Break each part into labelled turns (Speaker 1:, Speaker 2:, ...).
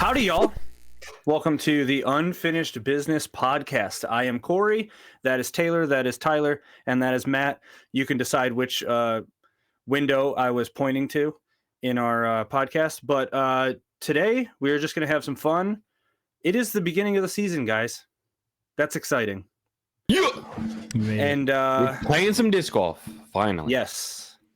Speaker 1: Howdy, y'all. Welcome to the Unfinished Business Podcast. I am Corey. That is Taylor. That is Tyler. And that is Matt. You can decide which window I was pointing to in our podcast. But today, we are just going to have some fun. It is the beginning of the season, guys. That's exciting.
Speaker 2: Yeah.
Speaker 1: And
Speaker 2: we're playing some disc golf, finally.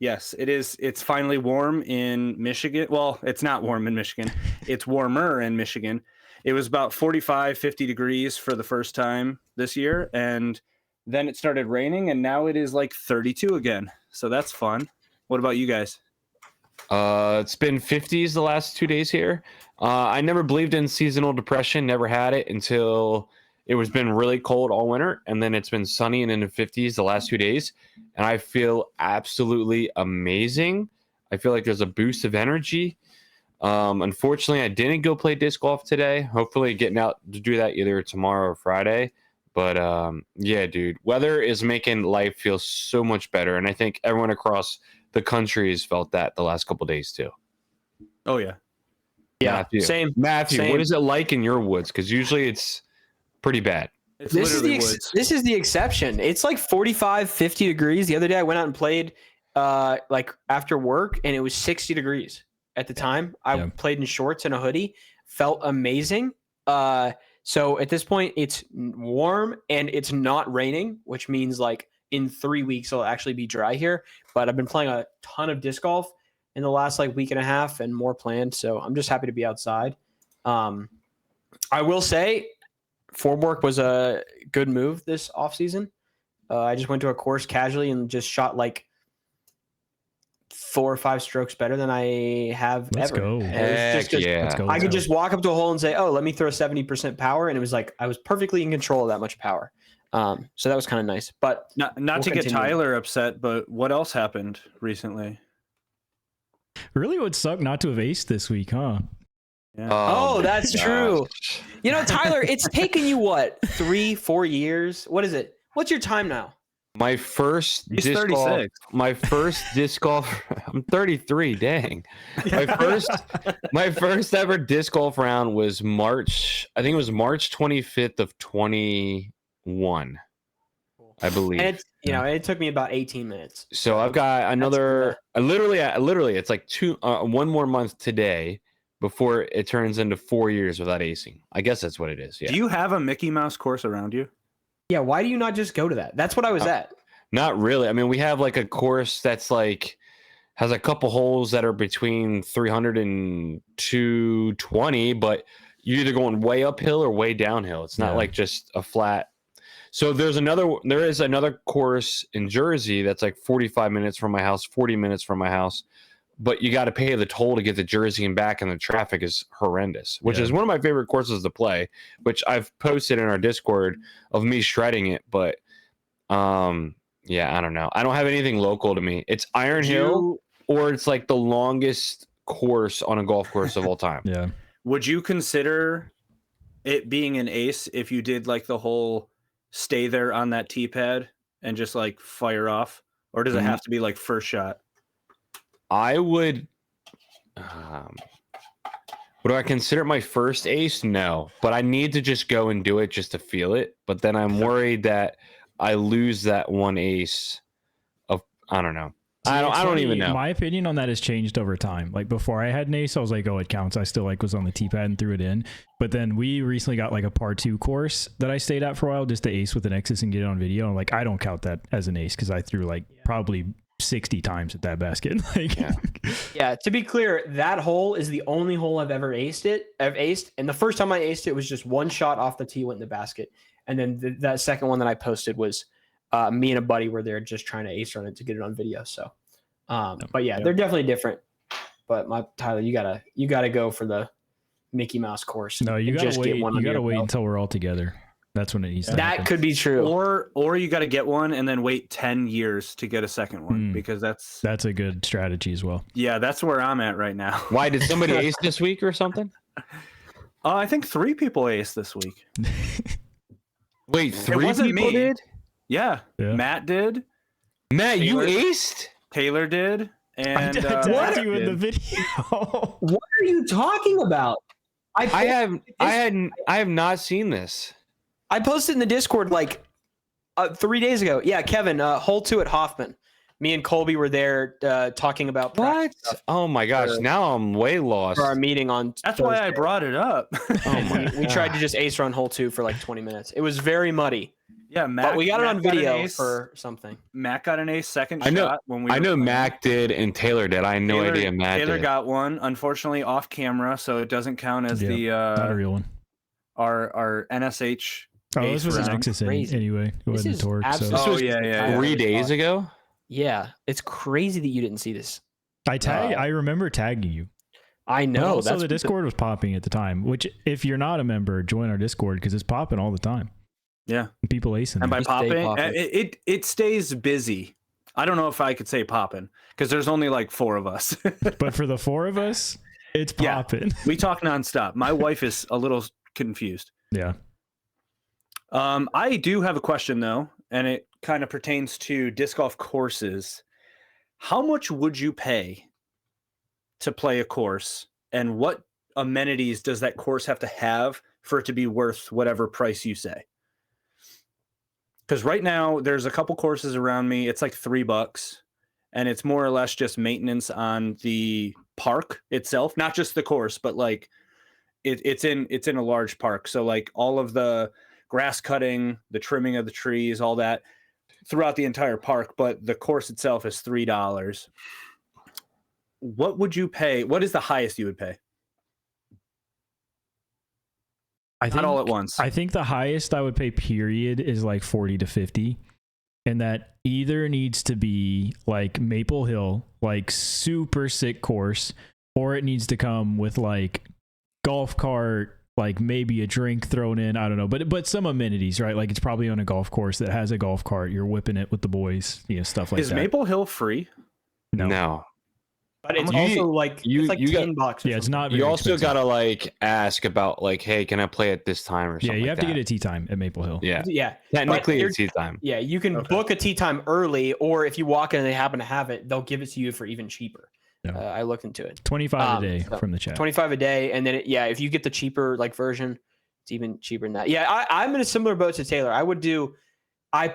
Speaker 1: Yes, it is. It's finally warm in Michigan. Well, it's not warm in Michigan. It's warmer in Michigan. It was about 45, 50 degrees for the first time this year. And then it started raining, and now it is like 32 again. So that's fun. What about you guys?
Speaker 2: It's been 50s the last 2 days here. I never believed in seasonal depression, never had it until it was been really cold all winter, and then it's been sunny and in the 50s the last 2 days, and I feel absolutely amazing. I feel like there's a boost of energy. Unfortunately, I didn't go play disc golf today. Hopefully getting out to do that either tomorrow or Friday. But yeah, dude, weather is making life feel so much better, and I think everyone across the country has felt that the last couple of days too.
Speaker 1: Oh, yeah.
Speaker 3: Yeah, same.
Speaker 2: Matthew, what is it like in your woods? Because usually it's pretty bad.
Speaker 1: It's literally woods.
Speaker 3: This is the exception. It's like 45, 50 degrees. The other day I went out and played like after work, and it was 60 degrees at the time. I played in shorts and a hoodie. Felt amazing. So at this point, it's warm and it's not raining, which means like in 3 weeks it'll actually be dry here. But I've been playing a ton of disc golf in the last like week and a half and more planned. So I'm just happy to be outside. I will say form work was a good move this offseason. I just went to a course casually and just shot like 4 or 5 strokes better than I have
Speaker 4: Let's
Speaker 3: ever.
Speaker 4: go.
Speaker 3: Let's
Speaker 4: go.
Speaker 3: I could just walk up to a hole and say, oh, let me throw 70% power. And it was like I was perfectly in control of that much power. So that was kind of nice. But
Speaker 1: Not
Speaker 3: we'll
Speaker 1: to get
Speaker 3: continue.
Speaker 1: Tyler upset, but what else happened recently?
Speaker 4: Really would suck not to have aced this week, huh?
Speaker 1: Yeah.
Speaker 3: Oh, that's
Speaker 2: gosh.
Speaker 3: true. You know, Tyler, it's taken you what, 3-4 years? What is it? What's your time now?
Speaker 2: My first
Speaker 1: He's
Speaker 2: disc
Speaker 1: 36.
Speaker 2: golf. My first disc golf. I'm 33. Dang. My first ever disc golf round was March. I think it was March 25th of 21. I believe.
Speaker 3: And it's, it took me about 18 minutes.
Speaker 2: So I've got another. Literally, it's like one more month today before it turns into 4 years without acing. I guess that's what it is. Yeah.
Speaker 1: Do you have a Mickey Mouse course around you?
Speaker 3: Yeah, why do you not just go to that? That's what I was at.
Speaker 2: Not really. I mean, we have like a course that's like has a couple holes that are between 300 and 220, but you're either going way uphill or way downhill. It's not like just a flat. So there is another course in Jersey that's like 45 minutes from my house, 40 minutes from my house, but you got to pay the toll to get to Jersey and back, and the traffic is horrendous, which is one of my favorite courses to play, which I've posted in our Discord of me shredding it. But yeah, I don't know. I don't have anything local to me. It's Iron Hill, or it's like the longest course on a golf course of all time.
Speaker 4: Yeah.
Speaker 1: Would you consider it being an ace if you did like the whole stay there on that tee pad and just like fire off? Or does it have to be like first shot?
Speaker 2: I would. Would I consider it my first ace? No, but I need to just go and do it just to feel it. But then I'm worried that I lose that one ace of, I don't know. I don't even know.
Speaker 4: My opinion on that has changed over time. Like before I had an ace, I was like, oh, it counts. I still like was on the tee pad and threw it in. But then we recently got like a par 2 course that I stayed at for a while just to ace with an X's and get it on video. And like, I don't count that as an ace because I threw like probably 60 times at that basket. Like,
Speaker 3: Yeah, to be clear, that hole is the only hole I've ever aced. And the first time I aced it was just one shot off the tee, went in the basket. And then that second one that I posted was me and a buddy were there just trying to ace run it to get it on video. So, but yeah, they're definitely different. But Tyler, you gotta go for the Mickey Mouse course.
Speaker 4: no, you gotta wait. You gotta wait
Speaker 3: belt.
Speaker 4: until we're all together. That's when it needs to
Speaker 3: That
Speaker 4: happen.
Speaker 3: could be true.
Speaker 1: Or you got to get one and then wait 10 years to get a second one because that's
Speaker 4: a good strategy as well.
Speaker 1: Yeah, that's where I'm at right now.
Speaker 2: Why did somebody ace this week or something?
Speaker 1: I think 3 people aced this week.
Speaker 2: Wait, 3
Speaker 1: wasn't
Speaker 2: people
Speaker 1: me.
Speaker 2: did?
Speaker 4: Yeah.
Speaker 1: Matt did.
Speaker 2: Matt, you
Speaker 1: Taylor-
Speaker 2: aced?
Speaker 1: Taylor did. And
Speaker 4: I tagged
Speaker 1: Matt
Speaker 4: you in the
Speaker 1: did.
Speaker 4: video.
Speaker 3: What are you talking about?
Speaker 2: I have not seen this.
Speaker 3: I posted in the Discord like 3 days ago. Yeah, Kevin, hole 2 at Hoffman. Me and Colby were there talking about
Speaker 2: What?
Speaker 3: stuff
Speaker 2: Oh my gosh! Now I'm way lost.
Speaker 3: for our meeting on.
Speaker 1: That's
Speaker 3: Thursday.
Speaker 1: why I brought it up.
Speaker 2: Oh my!
Speaker 3: We tried to just ace run hole 2 for like 20 minutes. It was very muddy,
Speaker 1: Yeah, Mac,
Speaker 3: but we got it on
Speaker 1: Mac an
Speaker 3: video
Speaker 1: ace.
Speaker 3: for something.
Speaker 1: Mac got an ace second
Speaker 2: I know-
Speaker 1: shot when we.
Speaker 2: I
Speaker 1: were
Speaker 2: know
Speaker 1: playing.
Speaker 2: Mac did and Taylor did. I had no idea Mac
Speaker 1: Taylor
Speaker 2: did.
Speaker 1: got one, unfortunately off camera, so it doesn't count as
Speaker 4: Not a
Speaker 1: the
Speaker 4: real one.
Speaker 1: our NSH.
Speaker 4: Oh, this
Speaker 1: ace
Speaker 4: was an
Speaker 1: round.
Speaker 4: Nexus
Speaker 3: Crazy.
Speaker 4: anyway. It wasn't
Speaker 3: is
Speaker 4: a Torque. So.
Speaker 3: absolute-
Speaker 1: Oh
Speaker 2: was
Speaker 1: yeah.
Speaker 2: 3 days ago.
Speaker 3: Yeah, it's crazy that you didn't see this.
Speaker 4: I remember tagging you.
Speaker 3: I
Speaker 4: But
Speaker 3: know.
Speaker 4: also,
Speaker 3: That's
Speaker 4: the Discord was popping at the time. Which, if you're not a member, join our Discord because it's popping all the time.
Speaker 1: Yeah,
Speaker 4: People acing.
Speaker 1: and by
Speaker 4: there.
Speaker 3: Just stay
Speaker 1: popping,
Speaker 3: popping.
Speaker 1: it stays busy. I don't know if I could say popping because there's only like 4 of us.
Speaker 4: But for the 4 of us, it's
Speaker 1: Yeah.
Speaker 4: popping.
Speaker 1: We talk nonstop. My wife is a little confused.
Speaker 4: Yeah.
Speaker 1: I do have a question though, and it kind of pertains to disc golf courses. How much would you pay to play a course, and what amenities does that course have to have for it to be worth whatever price you say? Because right now there's a couple courses around me. It's like $3, and it's more or less just maintenance on the park itself, not just the course, but like it's in a large park. So like all of the grass cutting, the trimming of the trees, all that throughout the entire park, but the course itself is $3. What would you pay? What is the highest you would pay? Not all at once.
Speaker 4: I think the highest I would pay period is like 40 to 50. And that either needs to be like Maple Hill, like super sick course, or it needs to come with like golf cart, like maybe a drink thrown in. I don't know, but some amenities, right? Like it's probably on a golf course that has a golf cart. You're whipping it with the boys, stuff like
Speaker 1: Is
Speaker 4: that.
Speaker 1: Maple Hill free?
Speaker 2: No.
Speaker 3: But it's
Speaker 2: You-
Speaker 3: also like
Speaker 2: you-
Speaker 3: it's like
Speaker 2: you got-
Speaker 3: $10. or
Speaker 4: Yeah, it's
Speaker 3: something.
Speaker 4: not very
Speaker 2: You also
Speaker 4: expensive.
Speaker 2: gotta like ask about like, hey, can I play at this time or
Speaker 4: Yeah,
Speaker 2: something?
Speaker 4: you
Speaker 2: like
Speaker 4: have to
Speaker 2: that.
Speaker 4: get a tee time at Maple Hill.
Speaker 2: Yeah,
Speaker 3: Yeah,
Speaker 2: technically
Speaker 3: you're-
Speaker 2: it's tea time.
Speaker 3: yeah. You can
Speaker 1: Okay.
Speaker 3: book a tee time early, or if you walk in and they happen to have it, they'll give it to you for even cheaper.
Speaker 4: Yeah.
Speaker 3: I looked into it.
Speaker 4: 25 a day
Speaker 3: so
Speaker 4: from the chat.
Speaker 3: 25 a day, and then if you get the cheaper like version, it's even cheaper than that. Yeah, I'm in a similar boat to Taylor. I would do. I've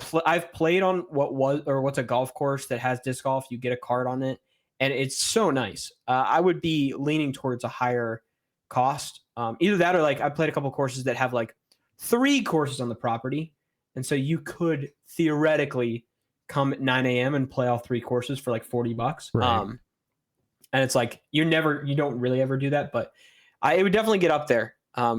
Speaker 3: played on what's a golf course that has disc golf. You get a card on it, and it's so nice. I would be leaning towards a higher cost. Either that or like I played a couple courses that have like 3 courses on the property, and so you could theoretically come at 9 a.m. and play all 3 courses for like $40.
Speaker 4: Right.
Speaker 3: And it's like you don't really ever do that, but it would definitely get up there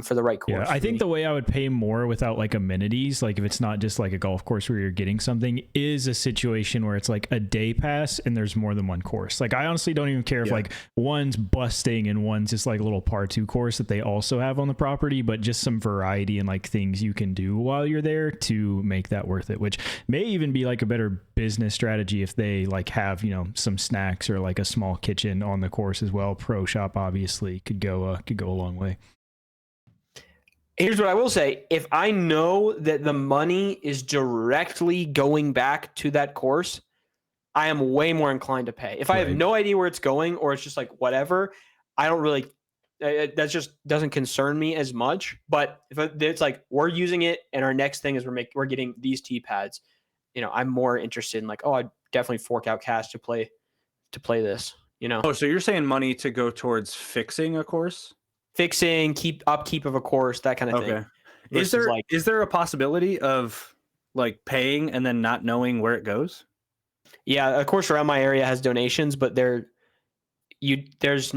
Speaker 3: for the right course.
Speaker 4: Yeah, I think the way I would pay more without like amenities, like if it's not just like a golf course where you're getting something, is a situation where it's like a day pass and there's more than one course. Like I honestly don't even care if like one's busting and one's just like a little par 2 course that they also have on the property, but just some variety and like things you can do while you're there to make that worth it, which may even be like a better business strategy if they like have, some snacks or like a small kitchen on the course as well. Pro shop obviously could go a long way.
Speaker 3: Here's what I will say. If I know that the money is directly going back to that course, I am way more inclined to pay. If I have
Speaker 4: Right.
Speaker 3: no idea where it's going or it's just like whatever, I don't really, that just doesn't concern me as much. But if it's like we're using it and our next thing is we're getting these tee pads, I'm more interested in like, oh, I'd definitely fork out cash to play this,
Speaker 1: Oh, so you're saying money to go towards fixing a course?
Speaker 3: fixing, upkeep of a course, that kind of thing.
Speaker 1: Okay.
Speaker 3: Versus,
Speaker 1: Is there a possibility of like paying and then not knowing where it goes?
Speaker 3: Yeah, of course, around my area has donations, but you don't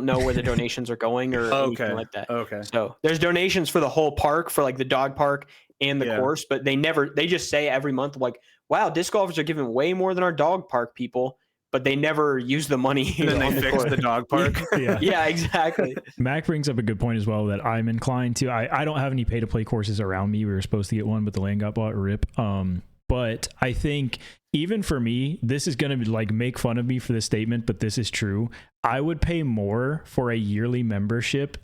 Speaker 3: know where the donations are going or anything like that.
Speaker 1: Okay.
Speaker 3: So there's donations for the whole park, for like the dog park and the
Speaker 1: Yeah.
Speaker 3: course, but they just say every month like, wow, disc golfers are giving way more than our dog park people, but they never use the money.
Speaker 1: And then
Speaker 3: on
Speaker 1: they fix
Speaker 3: course.
Speaker 1: the dog park.
Speaker 4: Yeah.
Speaker 3: Yeah, exactly.
Speaker 4: Mac brings up a good point as well that I'm inclined to. I don't have any pay to play courses around me. We were supposed to get one, but the land got bought. Rip. But I think even for me, this is going to like make fun of me for this statement, but this is true. I would pay more for a yearly membership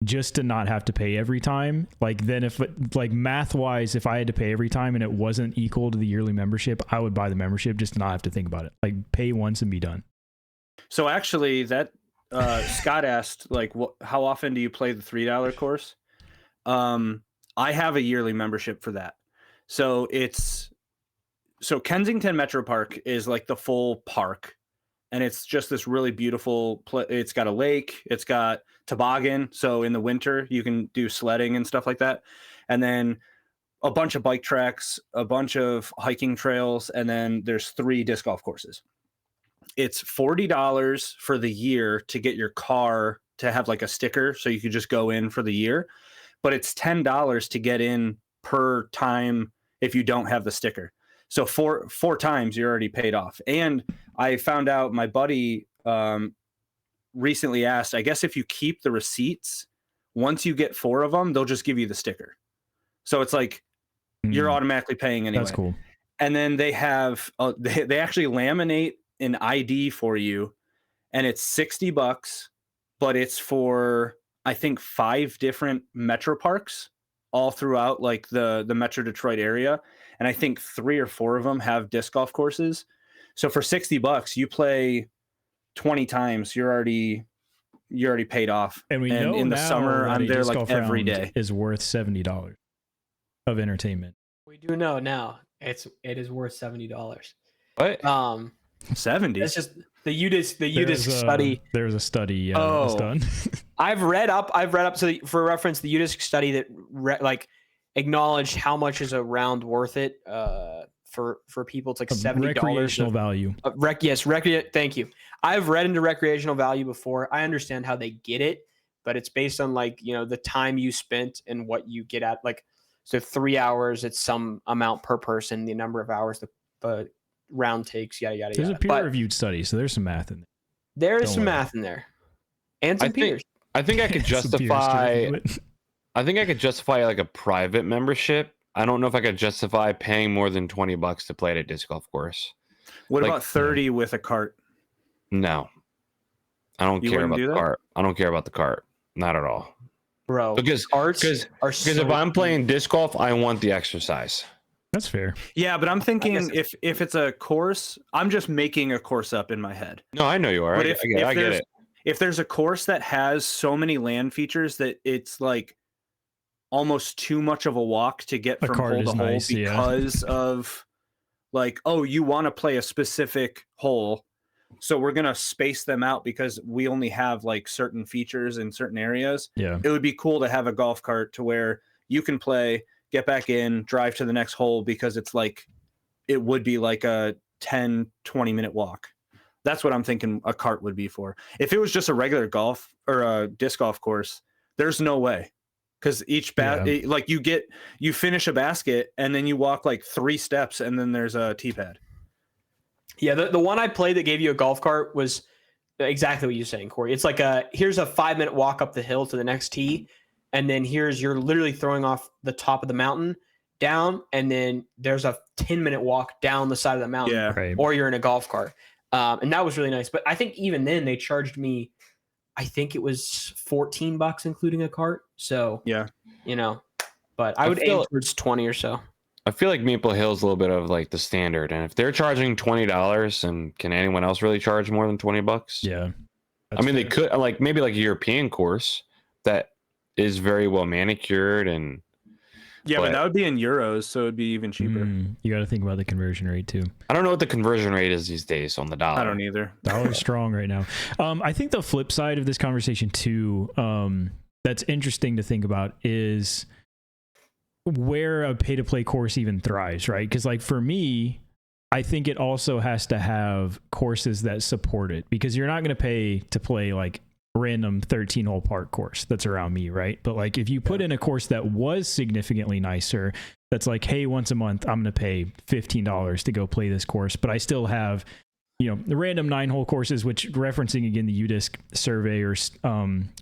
Speaker 4: just to not have to pay every time. Like then if like math wise, if I had to pay every time and it wasn't equal to the yearly membership, I would buy the membership just to not have to think about it. Like pay once and be done.
Speaker 1: So actually, that Scott asked, like, how often do you play the $3 course? I have a yearly membership for that. So Kensington Metro Park is like the full park, and it's just this really beautiful it's got a lake, it's got toboggan, so in the winter you can do sledding and stuff like that, and then a bunch of bike tracks, a bunch of hiking trails, and then there's 3 disc golf courses. It's $40 for the year to get your car to have like a sticker, so you could just go in for the year, but it's $10 to get in per time if you don't have the sticker. So four times you're already paid off. And I found out, my buddy recently asked, I guess if you keep the receipts, once you get 4 of them, they'll just give you the sticker. So it's like you're automatically paying anyway.
Speaker 4: That's cool.
Speaker 1: And then they have they actually laminate an ID for you, and it's $60, but it's for, I think, 5 different Metro parks all throughout like the Metro Detroit area. And I think 3 or 4 of them have disc golf courses. So for $60, you play 20 times, you're already paid off.
Speaker 4: And we know
Speaker 1: in the
Speaker 4: now
Speaker 1: summer,
Speaker 4: that
Speaker 1: I'm
Speaker 4: a
Speaker 1: there
Speaker 4: disc
Speaker 1: like
Speaker 4: golf
Speaker 1: every
Speaker 4: round
Speaker 1: day.
Speaker 4: is worth $70 of entertainment.
Speaker 3: We do know now it is worth $70.
Speaker 2: What?
Speaker 1: 70.
Speaker 3: It's just the UDisc study.
Speaker 4: There's a study that was done.
Speaker 3: I've read up. So for reference, the UDisc study that acknowledged how much is a round worth it for people. It's like $70
Speaker 4: recreational value.
Speaker 3: Thank you. I've read into recreational value before. I understand how they get it, but it's based on the time you spent and what you get at. So 3 hours, it's some amount per person. The number of hours the round takes, yada yada.
Speaker 4: There's a peer-reviewed study, so there's some math in there.
Speaker 3: There is some math in there, and some peers.
Speaker 2: I think I could justify. I think I could justify like a private membership. I don't know if I could justify paying more than $20 to play at a disc golf course.
Speaker 1: What about 30 with a cart?
Speaker 2: No, I don't care about the cart. I don't care about the cart. Not at all,
Speaker 3: bro.
Speaker 2: Because if I'm playing disc golf, I want the exercise.
Speaker 4: That's fair.
Speaker 1: Yeah, but I'm thinking if it's a course, I'm just making a course up in my head.
Speaker 2: No, I know you are.
Speaker 1: But
Speaker 2: I get it.
Speaker 1: If there's a course that has so many land features that it's like almost too much of a walk to get from hole to hole because of like, oh, you want to play a specific hole, so we're gonna space them out because we only have like certain features in certain areas.
Speaker 4: Yeah,
Speaker 1: it would be cool to have a golf cart to where you can play, get back in, drive to the next hole, because it's like it would be like a 10-20 minute walk. That's what I'm thinking a cart would be for. If it was just a regular golf or a disc golf course, there's no way, because each like you finish a basket and then you walk like 3 steps and then there's a tee pad.
Speaker 3: Yeah, the one I played that gave you a golf cart was exactly what you're saying, Corey. It's like here's a 5-minute walk up the hill to the next tee, and then you're literally throwing off the top of the mountain down, and then there's a 10-minute walk down the side of the mountain, or you're in a golf cart. And that was really nice. But I think even then they charged me, I think it was $14 including a cart. So but I would aim towards 20 or so.
Speaker 2: I feel like Maple Hill is a little bit of like the standard, and if they're charging $20, and can anyone else really charge more than $20?
Speaker 4: Yeah,
Speaker 2: I mean, they could like maybe like a European course that is very well manicured and.
Speaker 1: Yeah, but that would be in euros, so it'd be even cheaper.
Speaker 4: You got to think about the conversion rate too.
Speaker 2: I don't know what the conversion rate is these days on the dollar.
Speaker 1: I don't either.
Speaker 4: Dollar's strong right now. I think the flip side of this conversation too, that's interesting to think about, is where a pay-to-play course even thrives, right? Because like for me, I think it also has to have courses that support it, because you're not going to pay to play like random 13-hole park course that's around me, right? But like if you put in a course that was significantly nicer, that's like, hey, once a month I'm going to pay $15 to go play this course, but I still have the random 9-hole courses, which, referencing again the UDisc survey or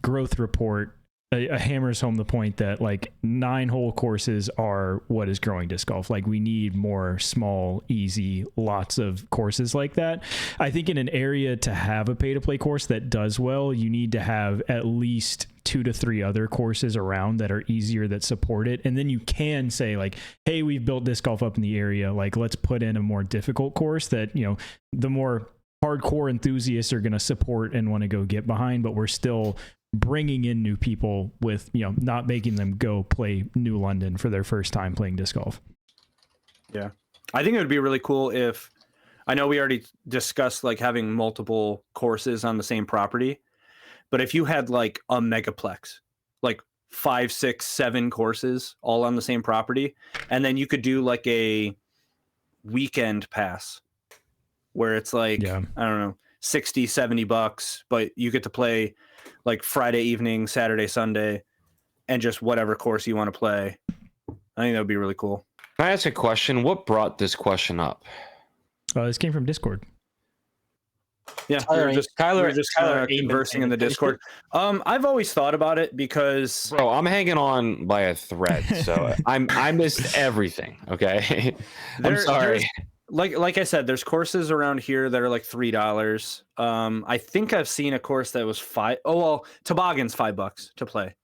Speaker 4: growth report, hammers home the point that like 9-hole courses are what is growing disc golf. Like we need more small, easy, lots of courses like that. I think in an area to have a pay-to-play course that does well, you need to have at least 2 to 3 other courses around that are easier, that support it. And then you can say like, hey, we've built disc golf up in the area, like let's put in a more difficult course that, the more hardcore enthusiasts are going to support and want to go get behind, but we're still bringing in new people with, not making them go play New London for their first time playing disc golf.
Speaker 1: Yeah. I think it would be really cool if, I know we already discussed like having multiple courses on the same property, but if you had like a megaplex, like 5, 6, 7 courses all on the same property, and then you could do like a weekend pass where it's like, I don't know, $60-$70, but you get to play like Friday evening, Saturday, Sunday, and just whatever course you want to play. I think that would be really cool.
Speaker 2: Can I ask a question? What brought this question up?
Speaker 4: This came from Discord.
Speaker 1: Yeah,
Speaker 3: Tyler,
Speaker 1: we were just conversing in the Discord. I've always thought about it because,
Speaker 2: bro, I'm hanging on by a thread, so I missed everything. Okay, I'm sorry.
Speaker 1: Like I said, there's courses around here that are like $3. I think I've seen a course that was $5. Oh well, Toboggan's $5 to play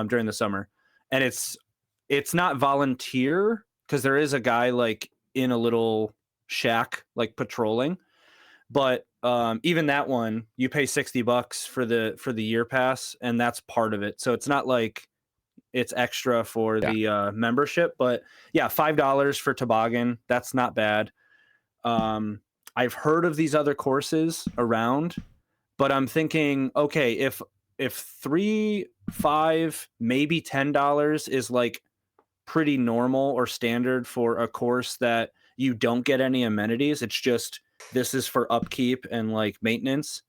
Speaker 1: during the summer, and it's not volunteer because there is a guy like in a little shack like patrolling, but even that one you pay $60 for the year pass, and that's part of it. So it's not like it's extra for the membership, but yeah, $5 for Toboggan, that's not bad. I've heard of these other courses around, but I'm thinking, okay, if $3, $5, maybe $10 is like pretty normal or standard for a course that you don't get any amenities, it's just this is for upkeep and like maintenance,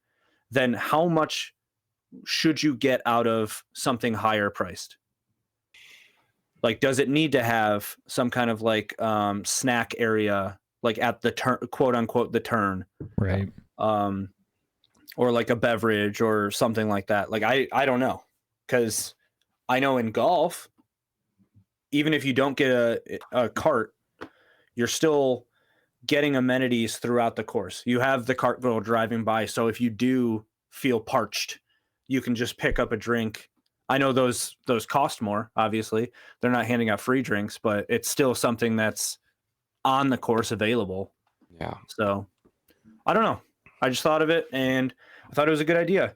Speaker 1: then how much should you get out of something higher priced? Like, does it need to have some kind of like snack area, like at the turn, quote unquote, the turn,
Speaker 4: right?
Speaker 1: Or like a beverage or something like that. Like, I don't know, because I know in golf, even if you don't get a cart, you're still getting amenities throughout the course. You have the cart girl driving by, so if you do feel parched, you can just pick up a drink. I know those cost more, obviously. They're not handing out free drinks, but it's still something that's on the course available.
Speaker 2: Yeah.
Speaker 1: So I don't know. I just thought of it and I thought it was a good idea.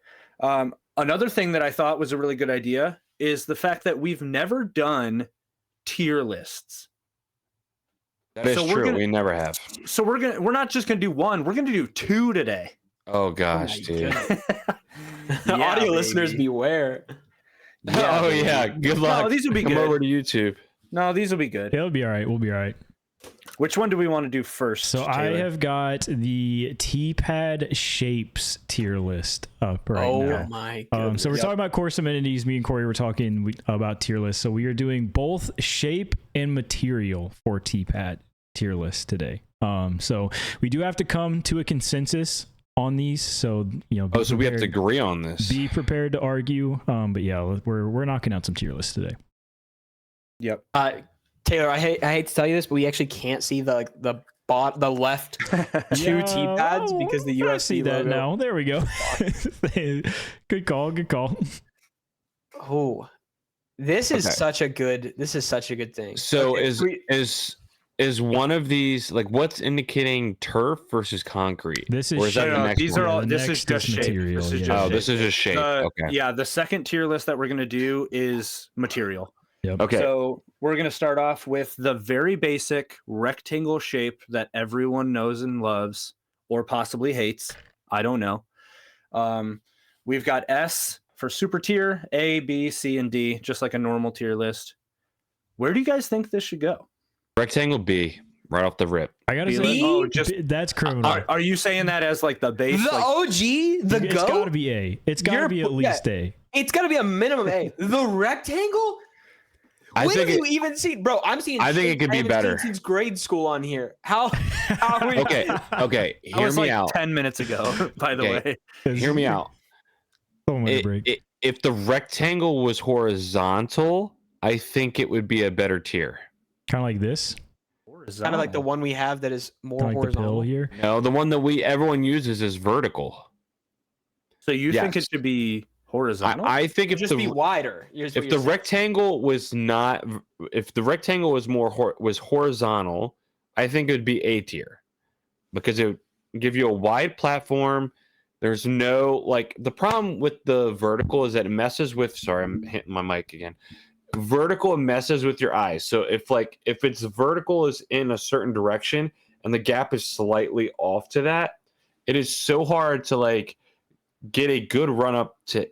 Speaker 1: Another thing that I thought was a really good idea is the fact that we've never done tier lists.
Speaker 2: That is true. We never have.
Speaker 1: So we're not just gonna do one, we're gonna do 2 today.
Speaker 2: Oh gosh, dude.
Speaker 3: Audio listeners beware.
Speaker 2: Yeah, yeah, good luck.
Speaker 1: No, these will be
Speaker 2: Come
Speaker 1: good.
Speaker 2: over to YouTube.
Speaker 1: No, these will be good.
Speaker 4: It'll be all right. We'll be all right.
Speaker 1: Which one do we want to do first?
Speaker 4: So
Speaker 1: Taylor?
Speaker 4: I have got the T-Pad Shapes tier list up right now.
Speaker 3: Oh my god.
Speaker 4: So we're talking about course amenities. Me and Corey were talking about tier lists. So we are doing both shape and material for T-Pad tier list today. So we do have to come to a consensus on these. So
Speaker 2: so we have to agree on this.
Speaker 4: Be prepared to argue. But yeah, we're knocking out some tier lists today.
Speaker 1: Yep.
Speaker 3: Taylor, I hate to tell you this, but we actually can't see the left two T-pads because the UFC
Speaker 4: I see that
Speaker 3: logo.
Speaker 4: now. There we go. Good call. Good call.
Speaker 3: Oh, this is such a good thing.
Speaker 2: So
Speaker 3: okay,
Speaker 2: is one of these like what's indicating turf versus concrete?
Speaker 4: This is
Speaker 2: or is that the next
Speaker 1: these
Speaker 2: one?
Speaker 1: are all.
Speaker 4: The
Speaker 1: This is
Speaker 4: next
Speaker 1: just
Speaker 4: is
Speaker 1: shape.
Speaker 4: material,
Speaker 1: This is
Speaker 4: yeah.
Speaker 1: just
Speaker 2: This is just shape. Okay.
Speaker 1: Yeah, the second tier list that we're gonna do is material.
Speaker 4: Yep.
Speaker 2: Okay.
Speaker 1: So we're going to start off with the very basic rectangle shape that everyone knows and loves, or possibly hates. I don't know. We've got S for super tier, A, B, C, and D, just like a normal tier list. Where do you guys think this should go?
Speaker 2: Rectangle B, right off the rip.
Speaker 4: I gotta say, that's criminal.
Speaker 1: Are you saying that as like the base?
Speaker 3: The
Speaker 1: like,
Speaker 3: OG, the
Speaker 4: It's
Speaker 3: GOAT?
Speaker 4: gotta be A. It's gotta be at least A.
Speaker 3: It's gotta be a minimum A. The rectangle?
Speaker 2: I
Speaker 3: When
Speaker 2: think
Speaker 3: have you even seen, bro? I'm seeing.
Speaker 2: I think it could be
Speaker 3: haven't
Speaker 2: better.
Speaker 3: seen since grade school on here. How are we?
Speaker 2: Okay.
Speaker 1: that
Speaker 2: Hear
Speaker 1: was
Speaker 2: me
Speaker 1: like
Speaker 2: out.
Speaker 1: 10 minutes ago, by the
Speaker 2: Okay.
Speaker 1: way.
Speaker 2: Hear me out. If the rectangle was horizontal, I think it would be a better tier.
Speaker 4: Kind of like this.
Speaker 3: Kind of like the one we have that is more
Speaker 4: Kind of like the pill
Speaker 3: horizontal.
Speaker 4: here.
Speaker 2: No, the one that everyone uses is vertical.
Speaker 1: So you think it
Speaker 2: Yes.
Speaker 1: should be horizontal?
Speaker 2: I think
Speaker 3: It'd just be wider.
Speaker 2: if the rectangle was not, if the rectangle was was horizontal, I think it would be A tier, because give you a wide platform. There's no like the problem with the vertical is that it messes with. Sorry, I'm hitting my mic again. Vertical messes with your eyes. So if it's vertical is in a certain direction and the gap is slightly off to that, it is so hard to like get a good run up to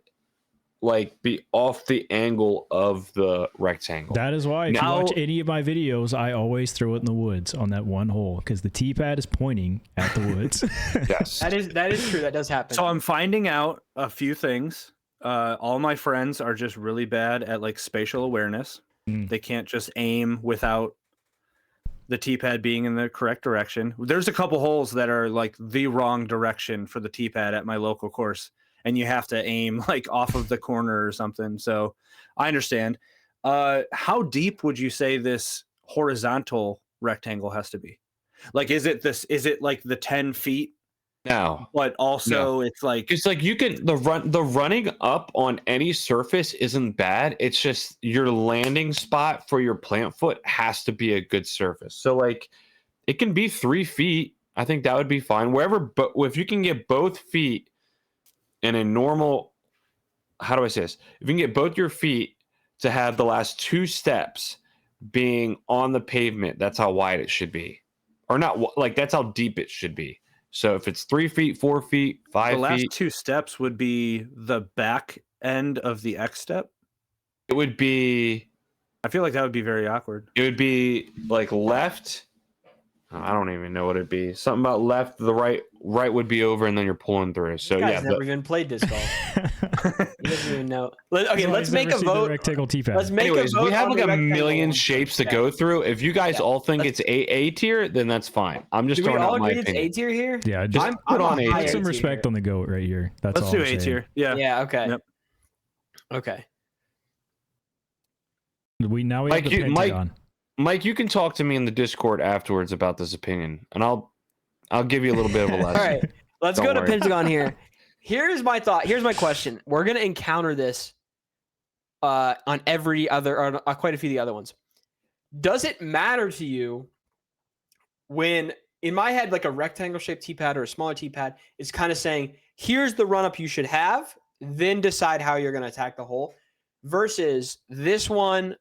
Speaker 2: like be off the angle of the rectangle.
Speaker 4: That is why if you
Speaker 1: Now-
Speaker 4: watch any of my videos, I always throw it in the woods on that one hole because the tee pad is pointing at the woods.
Speaker 2: Yes.
Speaker 3: That is true. That does happen.
Speaker 1: So I'm finding out a few things. All my friends are just really bad at like spatial awareness. They can't just aim without the tee pad being in the correct direction. There's a couple holes that are like the wrong direction for the tee pad at my local course, and you have to aim like off of the corner or something. So I understand. How deep would you say this horizontal rectangle has to be? Like, is it like the 10 feet?
Speaker 2: No.
Speaker 1: But also it's like
Speaker 2: It's like you can the running up on any surface isn't bad. It's just your landing spot for your plant foot has to be a good surface. So like it can be 3 feet. I think that would be fine. Wherever, but if you can get both feet in a normal, how do I say this? If you can get both your feet to have the last 2 steps being on the pavement, that's how wide it should be, or not like that's how deep it should be. So if it's 3 feet, 4 feet, 5
Speaker 1: the last
Speaker 2: feet,
Speaker 1: 2 steps would be the back end of the X step.
Speaker 2: it would be
Speaker 1: that would be very awkward.
Speaker 2: like left. I don't even know what it'd be. Something about left, the right would be over, and then you're pulling through. So
Speaker 3: This guy's
Speaker 2: yeah,
Speaker 3: never even played disc golf. He doesn't even know. Okay,
Speaker 4: No,
Speaker 3: let's
Speaker 4: he's
Speaker 3: make
Speaker 4: never
Speaker 3: a
Speaker 4: seen the
Speaker 3: vote.
Speaker 4: rectangle tee pad.
Speaker 3: Let's make
Speaker 2: anyways,
Speaker 3: a vote.
Speaker 2: we have
Speaker 3: on
Speaker 2: like
Speaker 3: the
Speaker 2: a million
Speaker 3: rectangle.
Speaker 2: shapes to
Speaker 3: Yeah.
Speaker 2: go through. If you guys
Speaker 3: Yeah.
Speaker 2: all think it's A tier, then that's fine. I'm just
Speaker 3: Do we
Speaker 2: throwing
Speaker 3: all
Speaker 2: out my
Speaker 3: agree it's
Speaker 2: opinion.
Speaker 3: A tier here?
Speaker 4: Yeah, just
Speaker 3: I'm
Speaker 2: put on
Speaker 3: a
Speaker 2: A
Speaker 3: high
Speaker 4: put some
Speaker 3: tier.
Speaker 4: respect on the goat right here. That's
Speaker 1: Let's
Speaker 4: all
Speaker 1: do
Speaker 4: I'm
Speaker 1: A
Speaker 4: saying.
Speaker 1: tier. Yeah.
Speaker 3: Yeah. Okay.
Speaker 1: Yep.
Speaker 3: Okay.
Speaker 4: We have
Speaker 2: Mike,
Speaker 4: the Pentagon.
Speaker 2: Mike, you can talk to me in the Discord afterwards about this opinion, and I'll give you a little bit of a lesson.
Speaker 3: All right. Let's
Speaker 2: Don't
Speaker 3: go to
Speaker 2: worry.
Speaker 3: Pentagon here. Here's my thought. Here's my question. We're gonna encounter this on quite a few of the other ones. Does it matter to you when, in my head, like a rectangle shaped tee pad or a smaller tee pad is kind of saying, here's the run up you should have, then decide how you're going to attack the hole, versus this one,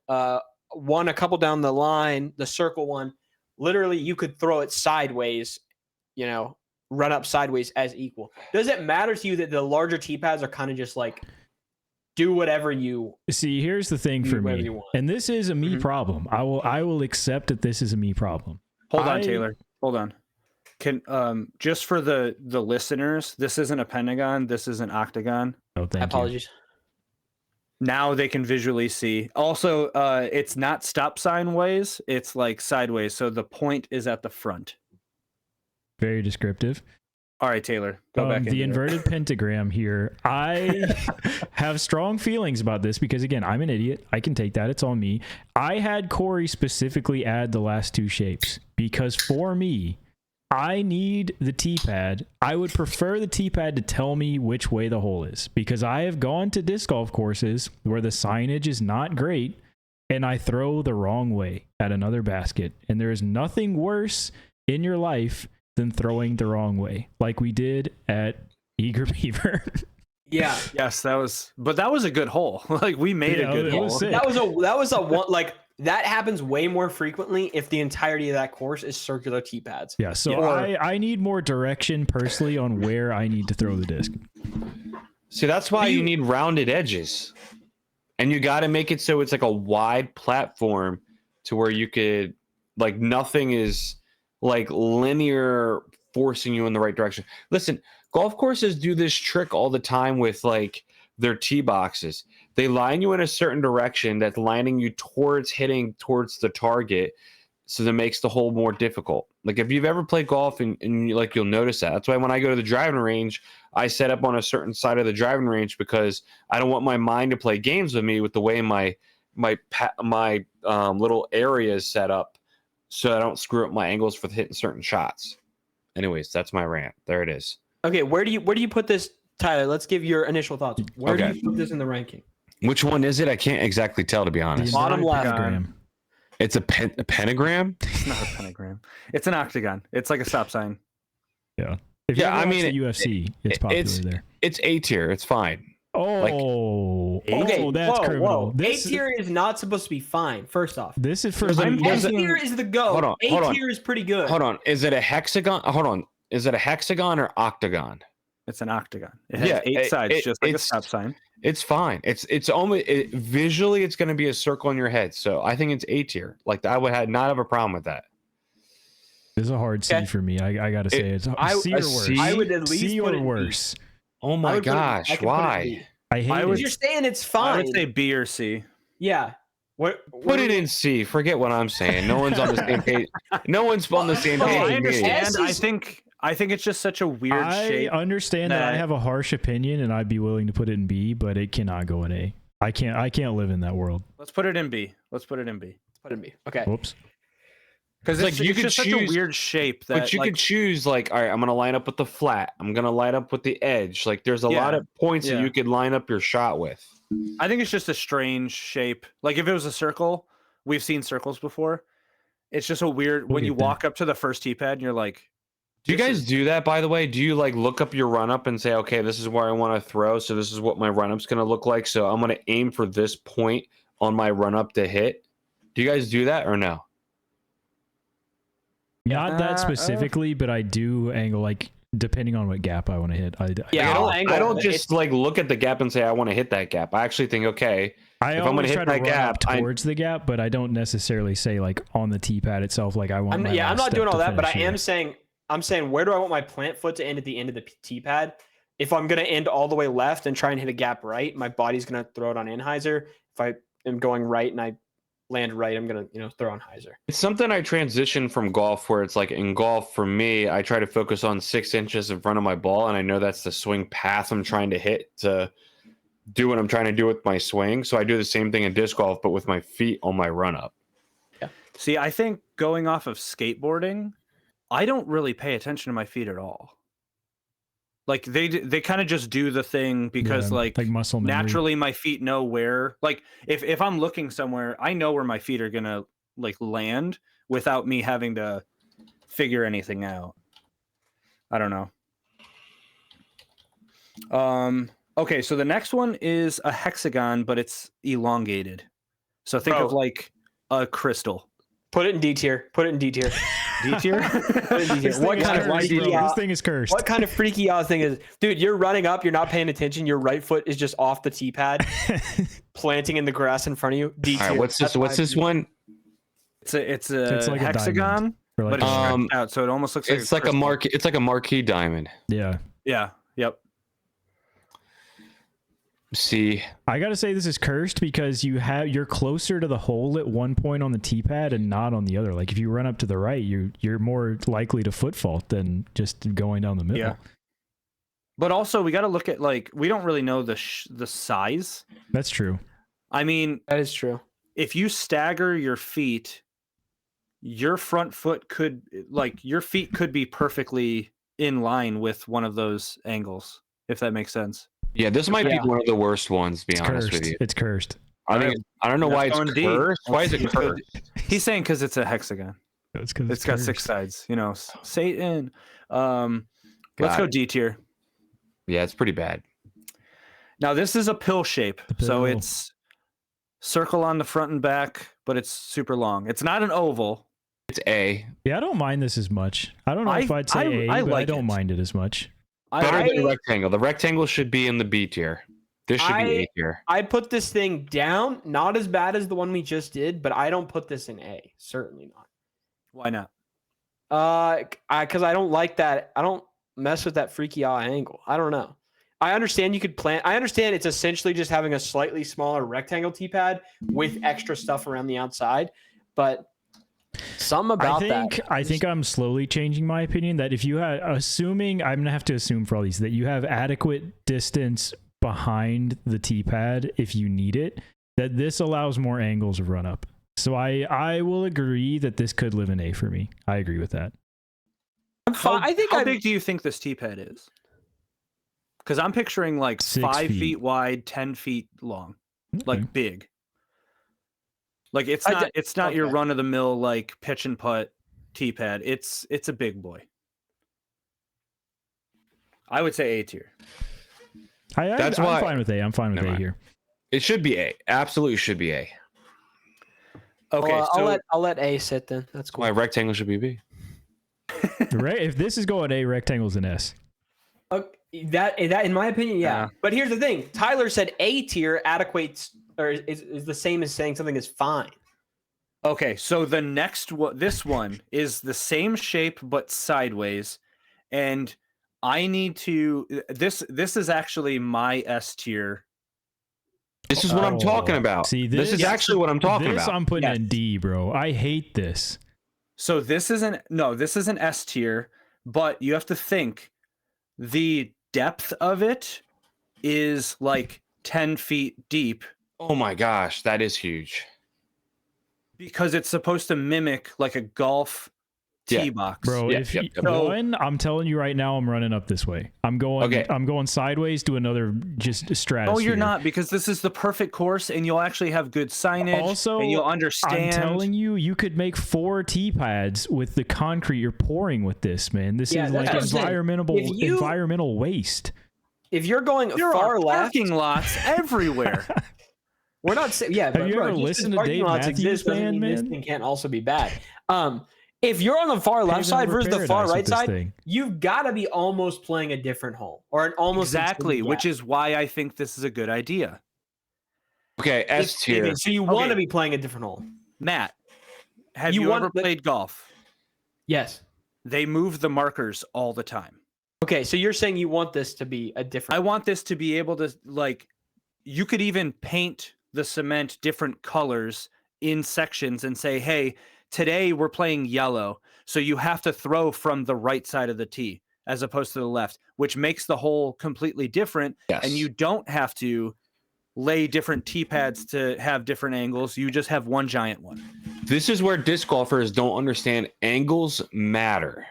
Speaker 3: one a couple down the line, the circle one, literally you could throw it sideways, run up sideways as equal. Does it matter to you that the larger tee pads are kind of just like, do whatever you
Speaker 4: See, here's the thing
Speaker 3: do
Speaker 4: for
Speaker 3: whatever
Speaker 4: me,
Speaker 3: you want?
Speaker 4: and this is a me
Speaker 3: Mhm.
Speaker 4: problem. I will accept that this is a me problem.
Speaker 1: Hold on,
Speaker 4: I-
Speaker 1: Taylor. Hold on. Can just for the listeners, this isn't a pentagon, this is an octagon.
Speaker 4: Oh, thank you.
Speaker 3: Apologies.
Speaker 1: Now they can visually see. Also, it's not stop sign ways, it's like sideways. So the point is at the front.
Speaker 4: Very descriptive.
Speaker 1: All right, Taylor, go back
Speaker 4: The
Speaker 1: into it.
Speaker 4: inverted pentagram here. I have strong feelings about this because, again, I'm an idiot. I can take that. It's on me. I had Corey specifically add the last 2 shapes because for me, I need the tee pad. I would prefer the tee pad to tell me which way the hole is because I have gone to disc golf courses where the signage is not great and I throw the wrong way at another basket. And there is nothing worse in your life than throwing the wrong way, like we did at Eager Beaver.
Speaker 3: Yeah.
Speaker 1: Yes, that was a good hole. Like we made
Speaker 4: Yeah,
Speaker 1: a good
Speaker 4: it
Speaker 1: hole.
Speaker 4: was sick.
Speaker 3: That was a one, like that happens way more frequently if the entirety of that course is circular tee pads.
Speaker 4: Yeah, so
Speaker 1: Yeah.
Speaker 4: I need more direction personally on where I need to throw the disc.
Speaker 2: See, that's why you need rounded edges. And you got to make it so it's like a wide platform to where you could, like, nothing is like linear forcing you in the right direction. Listen, golf courses do this trick all the time with like their tee boxes. They line you in a certain direction that's lining you towards hitting towards the target. So that makes the hole more difficult. Like if you've ever played golf and you'll notice that. That's why when I go to the driving range, I set up on a certain side of the driving range because I don't want my mind to play games with me with the way my little area is set up, so I don't screw up my angles for hitting certain shots. Anyways, that's my rant. There it is.
Speaker 3: Okay, where do you put this, Tyler? Let's give your initial thoughts. Where
Speaker 2: Okay.
Speaker 3: do you put this in the ranking?
Speaker 2: Which one is it? I can't exactly tell, to be honest.
Speaker 3: Bottom
Speaker 4: inverted
Speaker 3: left.
Speaker 4: pentagram.
Speaker 2: It's a pentagram.
Speaker 1: It's not a pentagram. It's an octagon. It's like a stop sign.
Speaker 4: Yeah. If
Speaker 2: Yeah,
Speaker 4: you ever
Speaker 2: I
Speaker 4: watch
Speaker 2: mean,
Speaker 4: the UFC, it's popular there.
Speaker 2: It's A tier. It's fine.
Speaker 4: Oh,
Speaker 3: Okay,
Speaker 4: that's criminal.
Speaker 3: A tier is not supposed to be fine. First off,
Speaker 4: This is for
Speaker 2: There's a-
Speaker 4: me.
Speaker 2: there's
Speaker 3: S
Speaker 2: a-
Speaker 3: tier is the go.
Speaker 2: Hold on,
Speaker 3: A
Speaker 2: hold on.
Speaker 3: tier is pretty good.
Speaker 2: Hold on. Is it a hexagon? Hold on. Is it a hexagon or octagon?
Speaker 1: It's an octagon. It has
Speaker 2: Yeah,
Speaker 1: 8 sides, just like a
Speaker 2: it's-
Speaker 1: stop sign.
Speaker 2: It's fine. It's only visually it's going to be a circle in your head. So I think it's A tier. Like I would not have a problem with that.
Speaker 4: This is a hard C
Speaker 3: Okay.
Speaker 4: for me. I gotta say it's C or
Speaker 2: a
Speaker 4: worse.
Speaker 2: C?
Speaker 3: I would at least
Speaker 4: C
Speaker 3: put it
Speaker 4: or
Speaker 3: in B.
Speaker 4: worse.
Speaker 2: Oh
Speaker 3: I
Speaker 2: my
Speaker 3: would put it- I
Speaker 2: gosh,
Speaker 3: could put it in
Speaker 2: why?
Speaker 3: B.
Speaker 4: I hate
Speaker 1: I
Speaker 4: it.
Speaker 1: would-
Speaker 3: You're saying it's
Speaker 1: I
Speaker 3: fine.
Speaker 1: would say B or C.
Speaker 3: Yeah. What?
Speaker 2: Put it in C. Forget what I'm saying. No one's on the same page. No one's on the same
Speaker 3: Okay,
Speaker 2: page.
Speaker 1: I
Speaker 2: with me.
Speaker 1: understand.
Speaker 3: S is-
Speaker 1: I think it's just such a weird
Speaker 4: I
Speaker 1: shape.
Speaker 4: understand that I
Speaker 1: that-
Speaker 4: have a harsh opinion and I'd be willing to put it in B, but it cannot go in A. I can't live in that world.
Speaker 1: Let's put it in B.
Speaker 3: Put it in B. Okay.
Speaker 4: Whoops.
Speaker 1: Because
Speaker 2: It's
Speaker 1: it's,
Speaker 2: like you
Speaker 1: it's
Speaker 2: could
Speaker 1: just such a
Speaker 2: choose-
Speaker 1: weird shape that
Speaker 2: But you
Speaker 1: like,
Speaker 2: could choose like, all right, I'm gonna line up with the flat. I'm gonna line up with the edge. Like there's a lot
Speaker 1: Yeah,
Speaker 2: of points that
Speaker 1: yeah.
Speaker 2: you could line up your shot with.
Speaker 1: I think it's just a strange shape. Like if it was a circle, we've seen circles before. It's just a weird
Speaker 4: We'll
Speaker 1: when you
Speaker 4: get there.
Speaker 1: walk up to the first tee pad and you're like,
Speaker 2: Do you
Speaker 1: this
Speaker 2: guys
Speaker 1: is-
Speaker 2: do that, by the way? Do you like look up your run up and say, okay, this is where I want to throw, so this is what my run up's going to look like, so I'm going to aim for this point on my run up to hit? Do you guys do that or no?
Speaker 4: Not that specifically, but I do angle like depending on what gap I want to hit.
Speaker 3: Yeah,
Speaker 2: I
Speaker 3: I'll
Speaker 2: don't,
Speaker 3: angle
Speaker 2: I don't
Speaker 3: it.
Speaker 2: just like look at the gap and say I want to hit that gap. I actually think, okay,
Speaker 4: I
Speaker 2: if I'm gonna
Speaker 4: always
Speaker 2: hit
Speaker 4: try to
Speaker 2: that
Speaker 4: run
Speaker 2: gap,
Speaker 4: up towards the gap, but I don't necessarily say like on the tee pad itself. Like I want.
Speaker 3: I'm
Speaker 4: my
Speaker 3: not
Speaker 4: last
Speaker 3: doing
Speaker 4: step
Speaker 3: all
Speaker 4: to
Speaker 3: that, but I
Speaker 4: finish
Speaker 3: am
Speaker 4: here.
Speaker 3: saying where do I want my plant foot to end at the end of the tee pad? If I'm gonna end all the way left and try and hit a gap right, my body's gonna throw it on Anheuser. If I am going right and I land right, I'm gonna throw on Heiser.
Speaker 2: it's something I transitioned from golf where it's like in golf for me, I try to focus on 6 inches in front of my ball, and I know that's the swing path I'm trying to hit to do what I'm trying to do with my swing. So I do the same thing in disc golf, but with my feet on my run up.
Speaker 1: See, I think going off of skateboarding, I don't really pay attention to my feet at all. Like they kind of just do the thing because
Speaker 4: Yeah,
Speaker 1: like
Speaker 4: muscle memory.
Speaker 1: naturally my feet know where, like if I'm looking somewhere, I know where my feet are gonna like land without me having to figure anything out. I don't know. Okay, so the next one is a hexagon, but it's elongated. So think of
Speaker 3: Bro.
Speaker 1: like a crystal.
Speaker 3: Put it in D tier. Put it in D tier.
Speaker 1: D tier?
Speaker 4: This
Speaker 3: What
Speaker 4: thing is
Speaker 3: kind of
Speaker 4: cursed,
Speaker 3: freaky
Speaker 4: bro. This thing is cursed.
Speaker 3: What kind of freaky ass thing is, dude? You're running up, you're not paying attention. Your right foot is just off the tee pad, planting in the grass in front of you. D tier.
Speaker 2: All right, what's this?
Speaker 3: That's
Speaker 2: What's
Speaker 3: my
Speaker 2: this
Speaker 3: opinion.
Speaker 2: one?
Speaker 1: It's a
Speaker 4: like a
Speaker 1: hexagon,
Speaker 4: For like
Speaker 1: but it's
Speaker 2: Um,
Speaker 1: stretched out, so it almost looks like
Speaker 2: It's like a
Speaker 1: crystal.
Speaker 2: It's like a marquee diamond.
Speaker 4: yeah.
Speaker 1: Yeah. Yep.
Speaker 2: See,
Speaker 4: I gotta say this is cursed because you're closer to the hole at one point on the tee pad and not on the other. Like if you run up to the right, you're more likely to foot fault than just going down the middle.
Speaker 1: Yeah. But also, we got to look at like we don't really know the size.
Speaker 4: That's true.
Speaker 1: I mean,
Speaker 3: That is true.
Speaker 1: if you stagger your feet, your front foot could like your feet could be perfectly in line with one of those angles, if that makes sense.
Speaker 2: yeah, this might
Speaker 3: Yeah.
Speaker 2: be one of the worst ones. To be
Speaker 4: It's
Speaker 2: honest
Speaker 4: cursed.
Speaker 2: with you,
Speaker 4: It's cursed.
Speaker 2: I think I don't know why
Speaker 1: That's
Speaker 2: it's
Speaker 1: on D.
Speaker 2: cursed. Why is it
Speaker 1: Let's go-
Speaker 2: cursed?
Speaker 1: He's saying because it's a hexagon.
Speaker 4: It's because
Speaker 1: It's got 6 sides. You know, Satan. Let's
Speaker 2: Got
Speaker 1: go
Speaker 2: it.
Speaker 1: D tier.
Speaker 2: Yeah, it's pretty bad.
Speaker 1: Now this is a pill shape,
Speaker 4: The
Speaker 1: so
Speaker 4: pill.
Speaker 1: it's circle on the front and back, but it's super long. It's not an oval.
Speaker 2: It's A.
Speaker 4: Yeah, I don't mind this as much. I don't know if I'd say A,
Speaker 1: I
Speaker 4: but I
Speaker 1: like
Speaker 4: don't
Speaker 1: it.
Speaker 4: mind it as much.
Speaker 2: Better than
Speaker 3: I-
Speaker 2: the rectangle. The rectangle should be in the B tier. This should be A tier.
Speaker 3: I put this thing down, not as bad as the one we just did, but I don't put this in A. Certainly not.
Speaker 1: Why not?
Speaker 3: Because I don't like that. I don't mess with that freaky angle. I don't know. I understand you could plan. I understand it's essentially just having a slightly smaller rectangle tee pad with extra stuff around the outside, but some about
Speaker 4: I think I'm slowly changing my opinion that if you had, assuming I'm gonna have to assume for all these that you have adequate distance behind the tee pad if you need it, that this allows more angles of run up. So I will agree that this could live in A for me. I agree with that.
Speaker 3: I'm fine. I think
Speaker 1: How
Speaker 3: I'm
Speaker 1: big do you think this tee pad is? Because I'm picturing like
Speaker 4: 6
Speaker 1: 5
Speaker 4: feet.
Speaker 1: feet wide, 10 feet long, like
Speaker 4: Okay.
Speaker 1: big. Like it's
Speaker 3: I
Speaker 1: not
Speaker 3: d-
Speaker 1: it's not your
Speaker 3: okay.
Speaker 1: run of the mill like pitch and putt tee pad. It's a big boy. I would say A tier.
Speaker 2: That's
Speaker 4: I'm
Speaker 2: why-
Speaker 4: fine with A. I'm fine with
Speaker 2: Never
Speaker 4: A
Speaker 2: mind.
Speaker 4: here.
Speaker 2: It should be A. Absolutely should be A.
Speaker 1: Okay,
Speaker 3: Well,
Speaker 1: so
Speaker 3: I'll let A sit then. That's cool.
Speaker 2: Why rectangle should be B.
Speaker 4: Right? If this is going A, rectangle's an S.
Speaker 3: That in my opinion, yeah.
Speaker 1: Yeah.
Speaker 3: But here's the thing: Tyler said A tier adequates or is the same as saying something is fine.
Speaker 1: okay, so the next one, this one is the same shape but sideways, and I need to. This is actually my S tier.
Speaker 2: This is what I'm talking about.
Speaker 4: See,
Speaker 2: this is actually what I'm talking
Speaker 4: this
Speaker 2: about.
Speaker 4: I'm putting
Speaker 1: Yes.
Speaker 4: in D, bro. I hate this.
Speaker 1: So this is an S tier, but you have to think the depth of it is like 10 feet deep
Speaker 2: Oh my gosh, that is huge.
Speaker 1: because it's supposed to mimic like a golf tee
Speaker 2: Yeah.
Speaker 1: box.
Speaker 4: Bro,
Speaker 2: Yep,
Speaker 4: if
Speaker 2: yep,
Speaker 4: you,
Speaker 2: yep.
Speaker 4: one, I'm telling you right now, I'm running up this way. I'm going
Speaker 2: Okay.
Speaker 4: I'm going sideways to another just stratosphere.
Speaker 1: No, you're not, because this is the perfect course and you'll actually have good signage
Speaker 4: Also,
Speaker 1: and you'll understand.
Speaker 4: I'm telling you, you could make 4 tee pads with the concrete you're pouring with this, man. This
Speaker 3: Yeah,
Speaker 4: is
Speaker 3: that's
Speaker 4: like
Speaker 3: what I'm saying.
Speaker 4: environmental
Speaker 3: If you-
Speaker 4: waste.
Speaker 3: If you're going
Speaker 1: there
Speaker 3: far
Speaker 1: are
Speaker 3: left,
Speaker 1: parking lots everywhere.
Speaker 3: we're not saying yeah. But
Speaker 4: you
Speaker 3: bro,
Speaker 4: ever
Speaker 3: just
Speaker 4: listened
Speaker 3: because
Speaker 4: to
Speaker 3: parking
Speaker 4: Dave
Speaker 3: lots
Speaker 4: Matthews
Speaker 3: exist doesn't
Speaker 4: Band,
Speaker 3: mean this
Speaker 4: man?
Speaker 3: thing can't also be bad. If you're on the far left
Speaker 4: Paving
Speaker 3: side
Speaker 4: over
Speaker 3: versus the far
Speaker 4: paradise
Speaker 3: right
Speaker 4: with this
Speaker 3: side,
Speaker 4: thing.
Speaker 3: you've got to be almost playing a different hole or an almost
Speaker 1: Exactly, which
Speaker 3: is
Speaker 1: is why I think this is a good idea.
Speaker 2: Okay, S tier.
Speaker 3: so you want
Speaker 1: Okay.
Speaker 3: to be playing a different hole.
Speaker 1: Matt, have
Speaker 3: You
Speaker 1: you,
Speaker 3: want
Speaker 1: ever
Speaker 3: the-
Speaker 1: played golf?
Speaker 3: Yes.
Speaker 1: They move the markers all the time.
Speaker 3: Okay, so you're saying you want this to be a different.
Speaker 1: I want this to be able to, like, you could even paint the cement different colors in sections and say, hey, today we're playing yellow. So you have to throw from the right side of the tee as opposed to the left, which makes the hole completely different.
Speaker 2: Yes.
Speaker 1: And you don't have to lay different tee pads to have different angles. You just have one giant one.
Speaker 2: This is where disc golfers don't understand angles matter.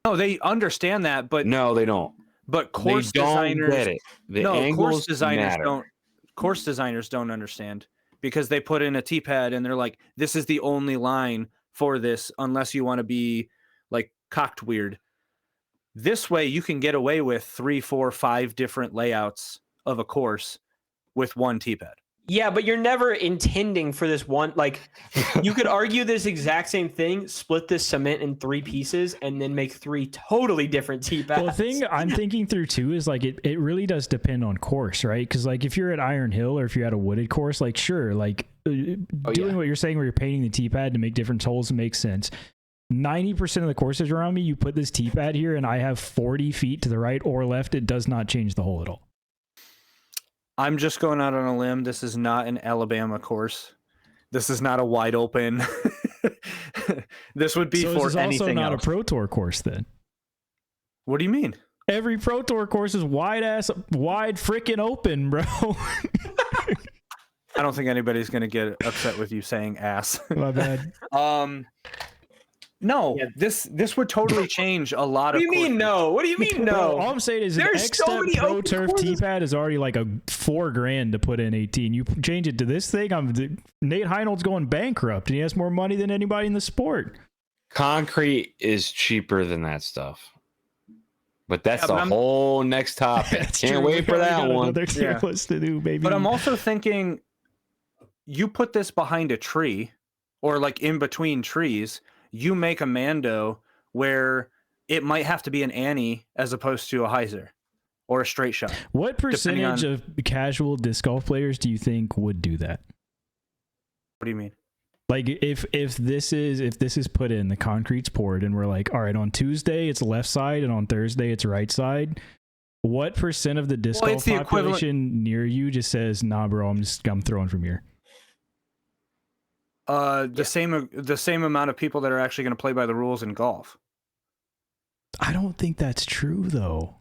Speaker 1: No, they understand that, but
Speaker 2: No, they don't.
Speaker 1: but course
Speaker 2: they don't
Speaker 1: designers
Speaker 2: get it. The
Speaker 1: no,
Speaker 2: angles
Speaker 1: course designers
Speaker 2: matter.
Speaker 1: don't. Course designers don't understand because they put in a tee pad and they're like, "This is the only line for this, unless you want to be like cocked weird." This way, you can get away with 3, 4, 5 different layouts of a course with one tee pad.
Speaker 3: Yeah, but you're never intending for this one. Like, you could argue this exact same thing, split this cement in 3 pieces, and then make 3 totally different tee pads.
Speaker 4: Well, the thing I'm thinking through too is like it really does depend on course, right? Because like if you're at Iron Hill or if you're at a wooded course, like sure, like doing what you're saying where you're painting the tee pad to make different holes makes sense. 90% of the courses around me, you put this tee pad here and I have 40 feet to the right or left. It does not change the hole at all.
Speaker 1: I'm just going out on a limb. This is not an Alabama course. This is not a wide open. This would be
Speaker 4: So
Speaker 1: for
Speaker 4: this is also
Speaker 1: anything
Speaker 4: not
Speaker 1: else.
Speaker 4: a Pro Tour course then.
Speaker 1: What do you mean?
Speaker 4: Every Pro Tour course is wide freaking open, bro.
Speaker 1: I don't think anybody's going to get upset with you saying ass.
Speaker 4: My bad.
Speaker 1: No,
Speaker 3: Yeah.
Speaker 1: this would totally change a lot
Speaker 3: What
Speaker 1: of
Speaker 3: do you mean
Speaker 1: courses.
Speaker 3: no? What do you mean
Speaker 4: Bro, all
Speaker 3: no?
Speaker 4: I'm saying is an
Speaker 3: There's so
Speaker 4: X-Step
Speaker 3: many
Speaker 4: Pro
Speaker 3: open
Speaker 4: Turf
Speaker 3: courses.
Speaker 4: T-pad is already like a $4,000 to put in 18. You change it to this thing, Nate Heinold's going bankrupt and he has more money than anybody in the sport.
Speaker 2: Concrete is cheaper than that stuff. But that's
Speaker 1: Yeah, but
Speaker 2: a
Speaker 1: I'm-
Speaker 2: whole next topic.
Speaker 4: That's
Speaker 2: Can't
Speaker 4: true.
Speaker 2: wait
Speaker 4: We
Speaker 2: for
Speaker 4: already
Speaker 2: that
Speaker 4: got
Speaker 2: one.
Speaker 4: Another tier
Speaker 1: Yeah.
Speaker 4: list to do, baby.
Speaker 1: But I'm also thinking you put this behind a tree or like in between trees, you make a Mando where it might have to be an Annie as opposed to a Heiser or a straight shot.
Speaker 4: What percentage
Speaker 1: on-
Speaker 4: of casual disc golf players do you think would do that?
Speaker 1: What do you mean?
Speaker 4: Like if this is put in, the concrete's poured and we're like, all right, on Tuesday it's left side and on Thursday it's right side. What percent of the disc
Speaker 1: Well,
Speaker 4: golf
Speaker 1: it's the equivalent-
Speaker 4: population near you just says, nah, bro, I'm throwing from here?
Speaker 1: The same amount of people that are actually going to play by the rules in golf.
Speaker 4: I don't think that's true though.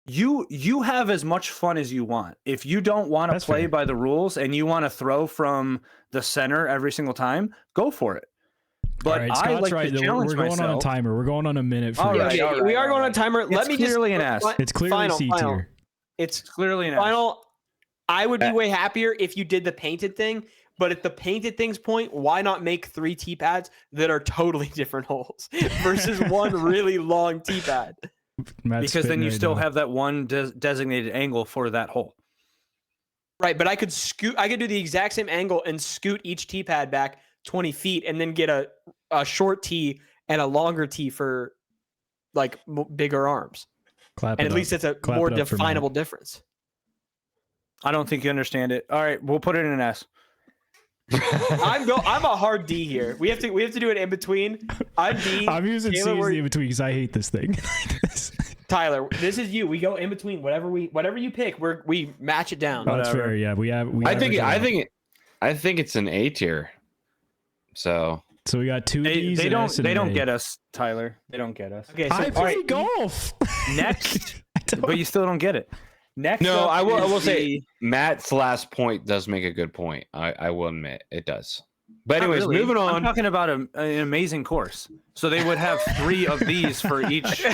Speaker 1: You have as much fun as you want. If you don't want to
Speaker 4: That's
Speaker 1: play
Speaker 4: fair.
Speaker 1: by the rules and you want to throw from the center every single time, go for it. But
Speaker 4: All right,
Speaker 1: I
Speaker 4: Scott's
Speaker 1: like
Speaker 4: right.
Speaker 1: to
Speaker 4: though.
Speaker 1: challenge
Speaker 4: We're going
Speaker 1: myself.
Speaker 4: on a timer. We're going on a minute. For
Speaker 1: All
Speaker 4: each.
Speaker 1: right,
Speaker 3: Okay,
Speaker 1: all right,
Speaker 3: we are
Speaker 1: all
Speaker 3: going on
Speaker 1: right.
Speaker 3: a timer. Let
Speaker 1: It's
Speaker 3: me just
Speaker 1: clearly an ass.
Speaker 4: It's clearly
Speaker 3: final,
Speaker 4: C
Speaker 3: final.
Speaker 4: tier.
Speaker 3: It's
Speaker 1: Clearly an ass.
Speaker 3: final. I would be way happier if you did the painted thing, but at the painted things point, why not make 3 tee pads that are totally different holes versus one really long tee pad?
Speaker 4: Matt's
Speaker 1: because then
Speaker 4: spitting
Speaker 1: you
Speaker 4: right
Speaker 1: still
Speaker 4: now.
Speaker 1: have that one designated angle for that hole.
Speaker 3: Right, but I could do the exact same angle and scoot each tee pad back 20 feet and then get a short tee and a longer tee for like bigger arms.
Speaker 4: Clap
Speaker 3: And
Speaker 4: it
Speaker 3: at least
Speaker 4: up.
Speaker 3: it's a
Speaker 4: Clap
Speaker 3: more
Speaker 4: it up for Matt.
Speaker 3: definable difference.
Speaker 1: I don't think you understand it. All right, we'll put it in an S.
Speaker 3: I'm a hard D here. We have to do it in between. I'm D.
Speaker 4: I'm using
Speaker 3: Taylor,
Speaker 4: C's
Speaker 3: we're-
Speaker 4: in between because I hate this thing.
Speaker 3: Tyler, this is you. We go in between whatever you pick. We match it down.
Speaker 4: Oh, that's
Speaker 1: Whatever.
Speaker 4: fair. Yeah, we
Speaker 2: I
Speaker 4: average it out.
Speaker 2: think it's an A tier. So
Speaker 4: So we got two D's.
Speaker 1: They
Speaker 4: an
Speaker 1: don't
Speaker 4: S, and
Speaker 1: they
Speaker 4: an
Speaker 1: don't
Speaker 4: A.
Speaker 1: get us, Tyler. They don't get us.
Speaker 3: Okay, so
Speaker 4: I
Speaker 3: all
Speaker 4: play
Speaker 3: right,
Speaker 4: golf.
Speaker 1: Next,
Speaker 4: I don't-
Speaker 1: but you still don't get it. Next,
Speaker 2: No,
Speaker 1: up
Speaker 2: I will
Speaker 1: is
Speaker 2: say
Speaker 1: the-
Speaker 2: Matt's last point does make a good point. I will admit it does. But
Speaker 1: Not
Speaker 2: anyways,
Speaker 1: really.
Speaker 2: moving
Speaker 1: I'm
Speaker 2: on.
Speaker 1: talking about an amazing course. So they would have 3 of these for each.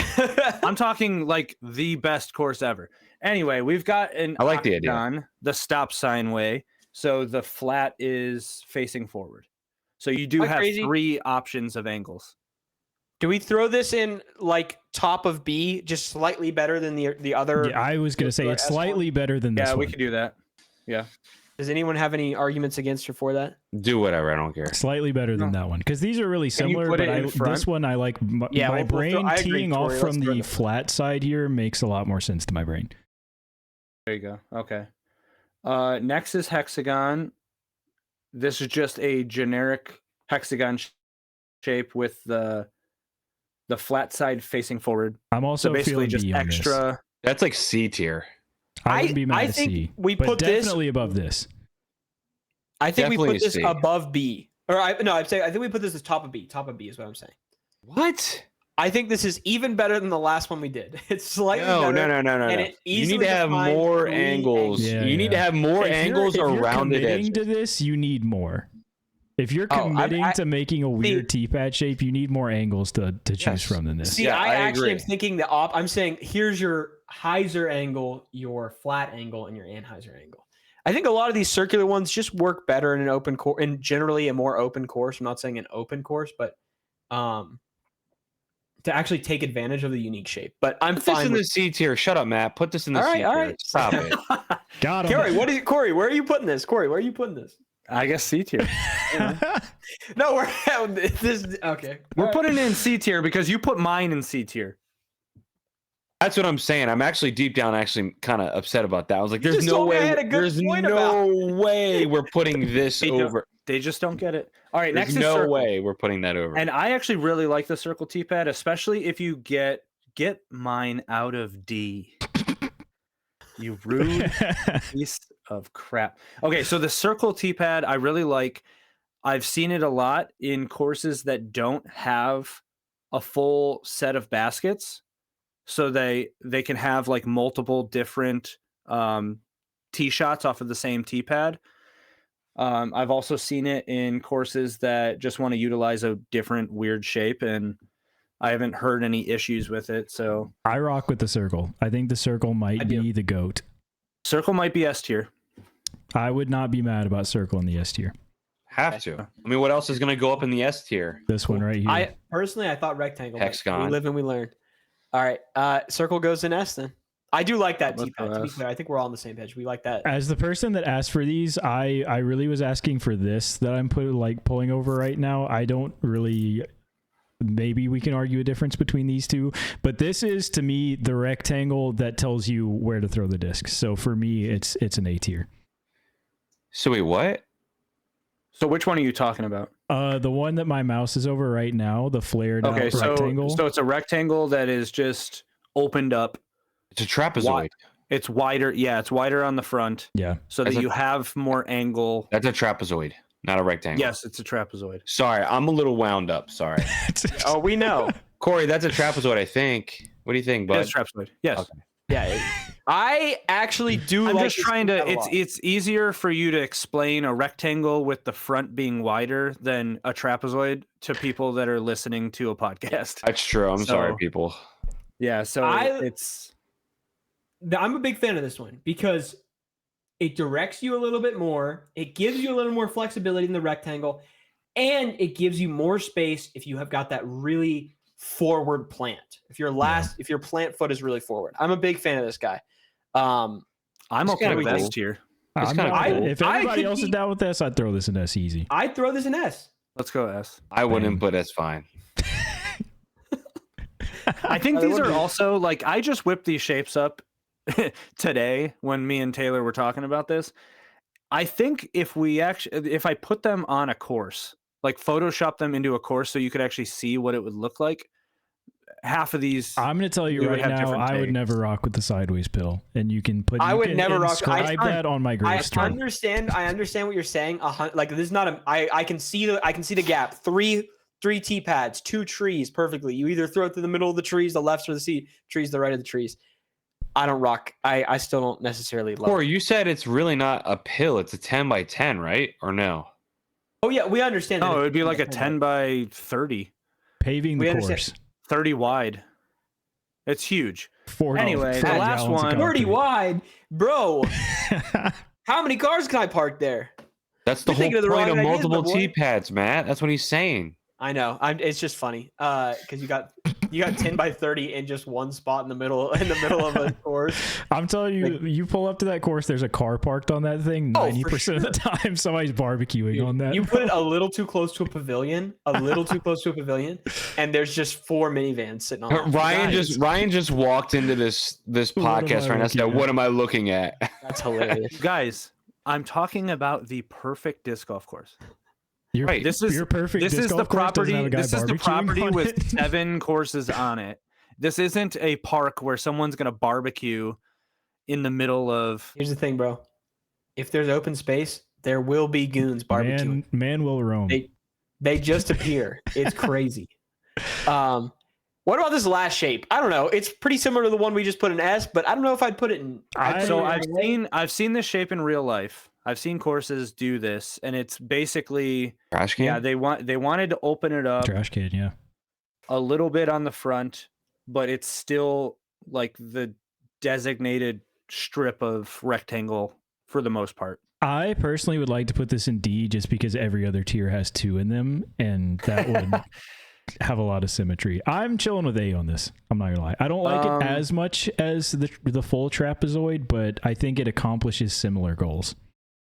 Speaker 1: I'm talking like the best course ever. Anyway, we've got an
Speaker 2: I like the idea.
Speaker 1: octagon, the stop sign way. So the flat is facing forward. So you do
Speaker 3: Am I
Speaker 1: have
Speaker 3: crazy?
Speaker 1: 3 options of angles.
Speaker 3: do we throw this in like top of B, just slightly better than the other?
Speaker 4: Yeah, I was gonna say
Speaker 3: Or
Speaker 4: it's
Speaker 3: S1?
Speaker 4: slightly better than this
Speaker 1: Yeah, we
Speaker 4: one.
Speaker 1: could do that. Yeah.
Speaker 3: Does anyone have any arguments against or for that?
Speaker 2: Do whatever. I don't care.
Speaker 4: Slightly better than
Speaker 1: No.
Speaker 4: that one because these are really
Speaker 1: Can you
Speaker 4: similar.
Speaker 1: put
Speaker 4: But
Speaker 1: it in front?
Speaker 4: this one I like.
Speaker 3: Yeah,
Speaker 4: My
Speaker 3: we'll throw-
Speaker 4: brain
Speaker 3: I agree,
Speaker 4: teeing off
Speaker 3: Tori,
Speaker 4: from
Speaker 3: let's throw
Speaker 4: the
Speaker 3: it.
Speaker 4: flat side here makes a lot more sense to my brain.
Speaker 1: There you go. Okay. Next is hexagon. This is just a generic hexagon shape with the flat side facing forward.
Speaker 4: I'm also
Speaker 1: So basically
Speaker 4: feeling
Speaker 1: just
Speaker 4: B on this.
Speaker 1: extra.
Speaker 2: That's like C tier.
Speaker 4: I wouldn't be mad
Speaker 3: I
Speaker 4: at
Speaker 3: think
Speaker 4: C,
Speaker 3: we
Speaker 4: but
Speaker 3: put this-
Speaker 4: definitely above this.
Speaker 3: I think we
Speaker 2: Definitely
Speaker 3: put this
Speaker 2: C.
Speaker 3: above B. I'd say I think we put this as top of B. Top of B is what I'm saying.
Speaker 2: What?
Speaker 3: I think this is even better than the last one we did. It's slightly
Speaker 2: No.
Speaker 3: better.
Speaker 2: No.
Speaker 3: and it
Speaker 2: You
Speaker 3: easily
Speaker 2: need to have
Speaker 3: defines
Speaker 2: more
Speaker 3: 3
Speaker 2: angles.
Speaker 4: Yeah,
Speaker 2: you need to
Speaker 4: yeah.
Speaker 2: have more
Speaker 4: If you're-
Speaker 2: angles
Speaker 4: if you're
Speaker 2: around it.
Speaker 4: committing to this, you need more. If you're
Speaker 3: Oh,
Speaker 4: committing
Speaker 3: I-
Speaker 4: to making a weird T-pad shape, you need more angles to choose
Speaker 2: Yes.
Speaker 4: from than this.
Speaker 3: See,
Speaker 2: Yeah,
Speaker 3: I
Speaker 2: I
Speaker 3: actually am
Speaker 2: agree.
Speaker 3: thinking I'm saying here's your hyzer angle, your flat angle, and your anhyzer angle. I think a lot of these circular ones just work better in an open course, and generally a more open course. I'm not saying an open course, but to actually take advantage of the unique shape. But I'm
Speaker 2: Put this
Speaker 3: fine
Speaker 2: in
Speaker 3: with
Speaker 2: the C tier. Shut up, Matt. Put this in the
Speaker 3: All
Speaker 2: C
Speaker 3: right,
Speaker 2: tier.
Speaker 3: all right.
Speaker 2: Stop it.
Speaker 4: Got him.
Speaker 3: Corey, where are you putting this? Corey, where are you putting this?
Speaker 1: I guess C tier.
Speaker 3: No, we're this. Okay,
Speaker 1: We're putting it in C tier because you put mine in C tier.
Speaker 2: That's what I'm saying. I'm actually deep down kind of upset about that. I was like,
Speaker 3: You
Speaker 2: there's
Speaker 3: just
Speaker 2: no
Speaker 3: told me I
Speaker 2: way.
Speaker 3: had a good
Speaker 2: There's
Speaker 3: point
Speaker 2: no way we're putting this
Speaker 1: They don't-
Speaker 2: over.
Speaker 1: They just don't get it. All right,
Speaker 2: There's
Speaker 1: next is
Speaker 2: no
Speaker 1: circle.
Speaker 2: way we're putting that over.
Speaker 1: And I actually really like the circle T-pad, especially if you get mine out of D. You rude piece of crap. Okay, so the circle T-pad I really like. I've seen it a lot in courses that don't have a full set of baskets, so they can have like multiple different tee shots off of the same T-pad. I've also seen it in courses that just want to utilize a different weird shape, and I haven't heard any issues with it. So
Speaker 4: I rock with the circle. I think the circle might be the GOAT.
Speaker 1: circle might be S tier.
Speaker 4: I would not be mad about circle in the S tier.
Speaker 2: Have to. I mean, what else is going to go up in the S tier?
Speaker 4: This one right here.
Speaker 3: I thought rectangle. but
Speaker 2: Hexagon.
Speaker 3: We live and we learn. All right, circle goes in S then. I do like that
Speaker 1: Let's
Speaker 3: T-pad.
Speaker 1: go
Speaker 3: To be
Speaker 1: S.
Speaker 3: clear, I think we're all on the same page. We like that.
Speaker 4: As the person that asked for these, I really was asking for this that I'm pulling over right now. I don't really. Maybe we can argue a difference between these two, but this is to me the rectangle that tells you where to throw the disc. So for me, it's an A tier.
Speaker 2: So wait, what?
Speaker 1: So which one are you talking about?
Speaker 4: The one that my mouse is over right now, the flared out
Speaker 1: Okay,
Speaker 4: rectangle.
Speaker 1: so it's a rectangle that is just opened up.
Speaker 2: It's a trapezoid.
Speaker 1: It's wider. Yeah, it's wider on the front
Speaker 4: Yeah.
Speaker 1: so that
Speaker 2: That's a-
Speaker 1: you have more angle.
Speaker 2: That's a trapezoid, not a rectangle.
Speaker 1: Yes, it's a trapezoid.
Speaker 2: Sorry, I'm a little wound up. Sorry.
Speaker 3: Oh, we know.
Speaker 2: Corey, that's a trapezoid, I think. What do you think, bud?
Speaker 1: It's trapezoid. Yes.
Speaker 2: Okay.
Speaker 3: Yeah, I actually do.
Speaker 1: I'm
Speaker 3: like
Speaker 1: just
Speaker 3: this
Speaker 1: trying
Speaker 3: T-pad
Speaker 1: to.
Speaker 3: a lot.
Speaker 1: It's easier for you to explain a rectangle with the front being wider than a trapezoid to people that are listening to a podcast.
Speaker 2: That's true. I'm sorry,
Speaker 1: So-
Speaker 2: people.
Speaker 1: Yeah, so it's
Speaker 3: I'm a big fan of this one because it directs you a little bit more. It gives you a little more flexibility in the rectangle, and it gives you more space if you have got that really forward plant. If your plant foot is really forward. I'm a big fan of this guy.
Speaker 1: I'm okay with
Speaker 2: cool.
Speaker 1: S tier.
Speaker 2: It's
Speaker 4: I'm
Speaker 2: kinda
Speaker 4: not-
Speaker 2: cool.
Speaker 4: if anybody else is down with this, I'd throw this in S easy.
Speaker 3: I'd throw this in S.
Speaker 1: Let's go S.
Speaker 2: I wouldn't, but that's fine.
Speaker 1: I think
Speaker 3: I
Speaker 1: these
Speaker 3: would
Speaker 1: are
Speaker 3: be-
Speaker 1: also like I just whipped these shapes up today when me and Taylor were talking about this. I think if I put them on a course, like Photoshop them into a course so you could actually see what it would look like, half of these
Speaker 4: I'm going to tell you
Speaker 1: we would
Speaker 4: right
Speaker 1: have
Speaker 4: now,
Speaker 1: different
Speaker 4: I would
Speaker 1: takes.
Speaker 4: never rock with the sideways pill, and you can put.
Speaker 3: I
Speaker 4: you
Speaker 3: would
Speaker 4: can
Speaker 3: never rock-
Speaker 4: inscribe that on my
Speaker 3: I
Speaker 4: gravestone.
Speaker 3: understand what you're saying. Like this is not a. I can see the gap. Three tee pads, 2 trees, perfectly. You either throw it through the middle of the trees, the left of the trees, the right of the trees. I don't rock. I still don't necessarily love.
Speaker 2: Or
Speaker 3: it.
Speaker 2: you said it's really not a pill. It's a 10 by 10, right? Or no?
Speaker 3: Oh yeah, we understand. that
Speaker 1: No, it
Speaker 3: it's-
Speaker 1: would be like a 10 by 30,
Speaker 4: Paving
Speaker 3: We
Speaker 4: the
Speaker 3: understand.
Speaker 4: course.
Speaker 1: 30 wide. It's huge.
Speaker 4: $4
Speaker 1: Anyway, the last
Speaker 4: gallons of
Speaker 1: one-
Speaker 3: 30
Speaker 4: concrete.
Speaker 3: wide, bro. How many cars can I park there?
Speaker 2: That's the
Speaker 3: You're
Speaker 2: whole
Speaker 3: thinking of the
Speaker 2: point
Speaker 3: wrong
Speaker 2: of
Speaker 3: ideas, my
Speaker 2: multiple
Speaker 3: boy.
Speaker 2: T pads, Matt. That's what he's saying.
Speaker 3: I know. It's just funny because you got 10 by 30 in just one spot in the middle of a course.
Speaker 4: I'm telling you,
Speaker 3: Like-
Speaker 4: you pull up to that course, there's a car parked on that thing.
Speaker 3: Oh, for
Speaker 4: 90% of the time, somebody's barbecuing on that.
Speaker 3: You put it a little too close to a pavilion, and there's just 4 minivans sitting on it.
Speaker 2: Ryan just walked into this
Speaker 4: What am
Speaker 2: podcast
Speaker 4: I
Speaker 2: right now and said,
Speaker 4: looking at?
Speaker 2: "What am I looking at?"
Speaker 3: That's hilarious.
Speaker 1: Guys, I'm talking about the perfect disc golf course.
Speaker 4: Your,
Speaker 2: Right,
Speaker 1: This is
Speaker 4: your perfect
Speaker 1: this
Speaker 4: disc
Speaker 1: is the
Speaker 4: golf course doesn't
Speaker 1: property.
Speaker 4: have a guy
Speaker 1: This is the
Speaker 4: barbecuing
Speaker 1: property
Speaker 4: on
Speaker 1: with
Speaker 4: it.
Speaker 1: 7 courses on it. This isn't a park where someone's gonna barbecue in the middle of.
Speaker 3: Here's the thing, bro. If there's open space, there will be goons barbecuing.
Speaker 4: Man will roam.
Speaker 3: They just appear. It's crazy. What about this last shape? I don't know. It's pretty similar to the one we just put in S, but I don't know if I'd put it in.
Speaker 1: So I've seen this shape in real life. I've seen courses do this, and it's basically
Speaker 2: Trash can.
Speaker 1: yeah. They wanted to open it up
Speaker 4: Trash can, yeah.
Speaker 1: a little bit on the front, but it's still like the designated strip of rectangle for the most part.
Speaker 4: I personally would like to put this in D just because every other tier has 2 in them, and that would have a lot of symmetry. I'm chilling with A on this. I'm not gonna lie. I don't like it as much as the full trapezoid, but I think it accomplishes similar goals.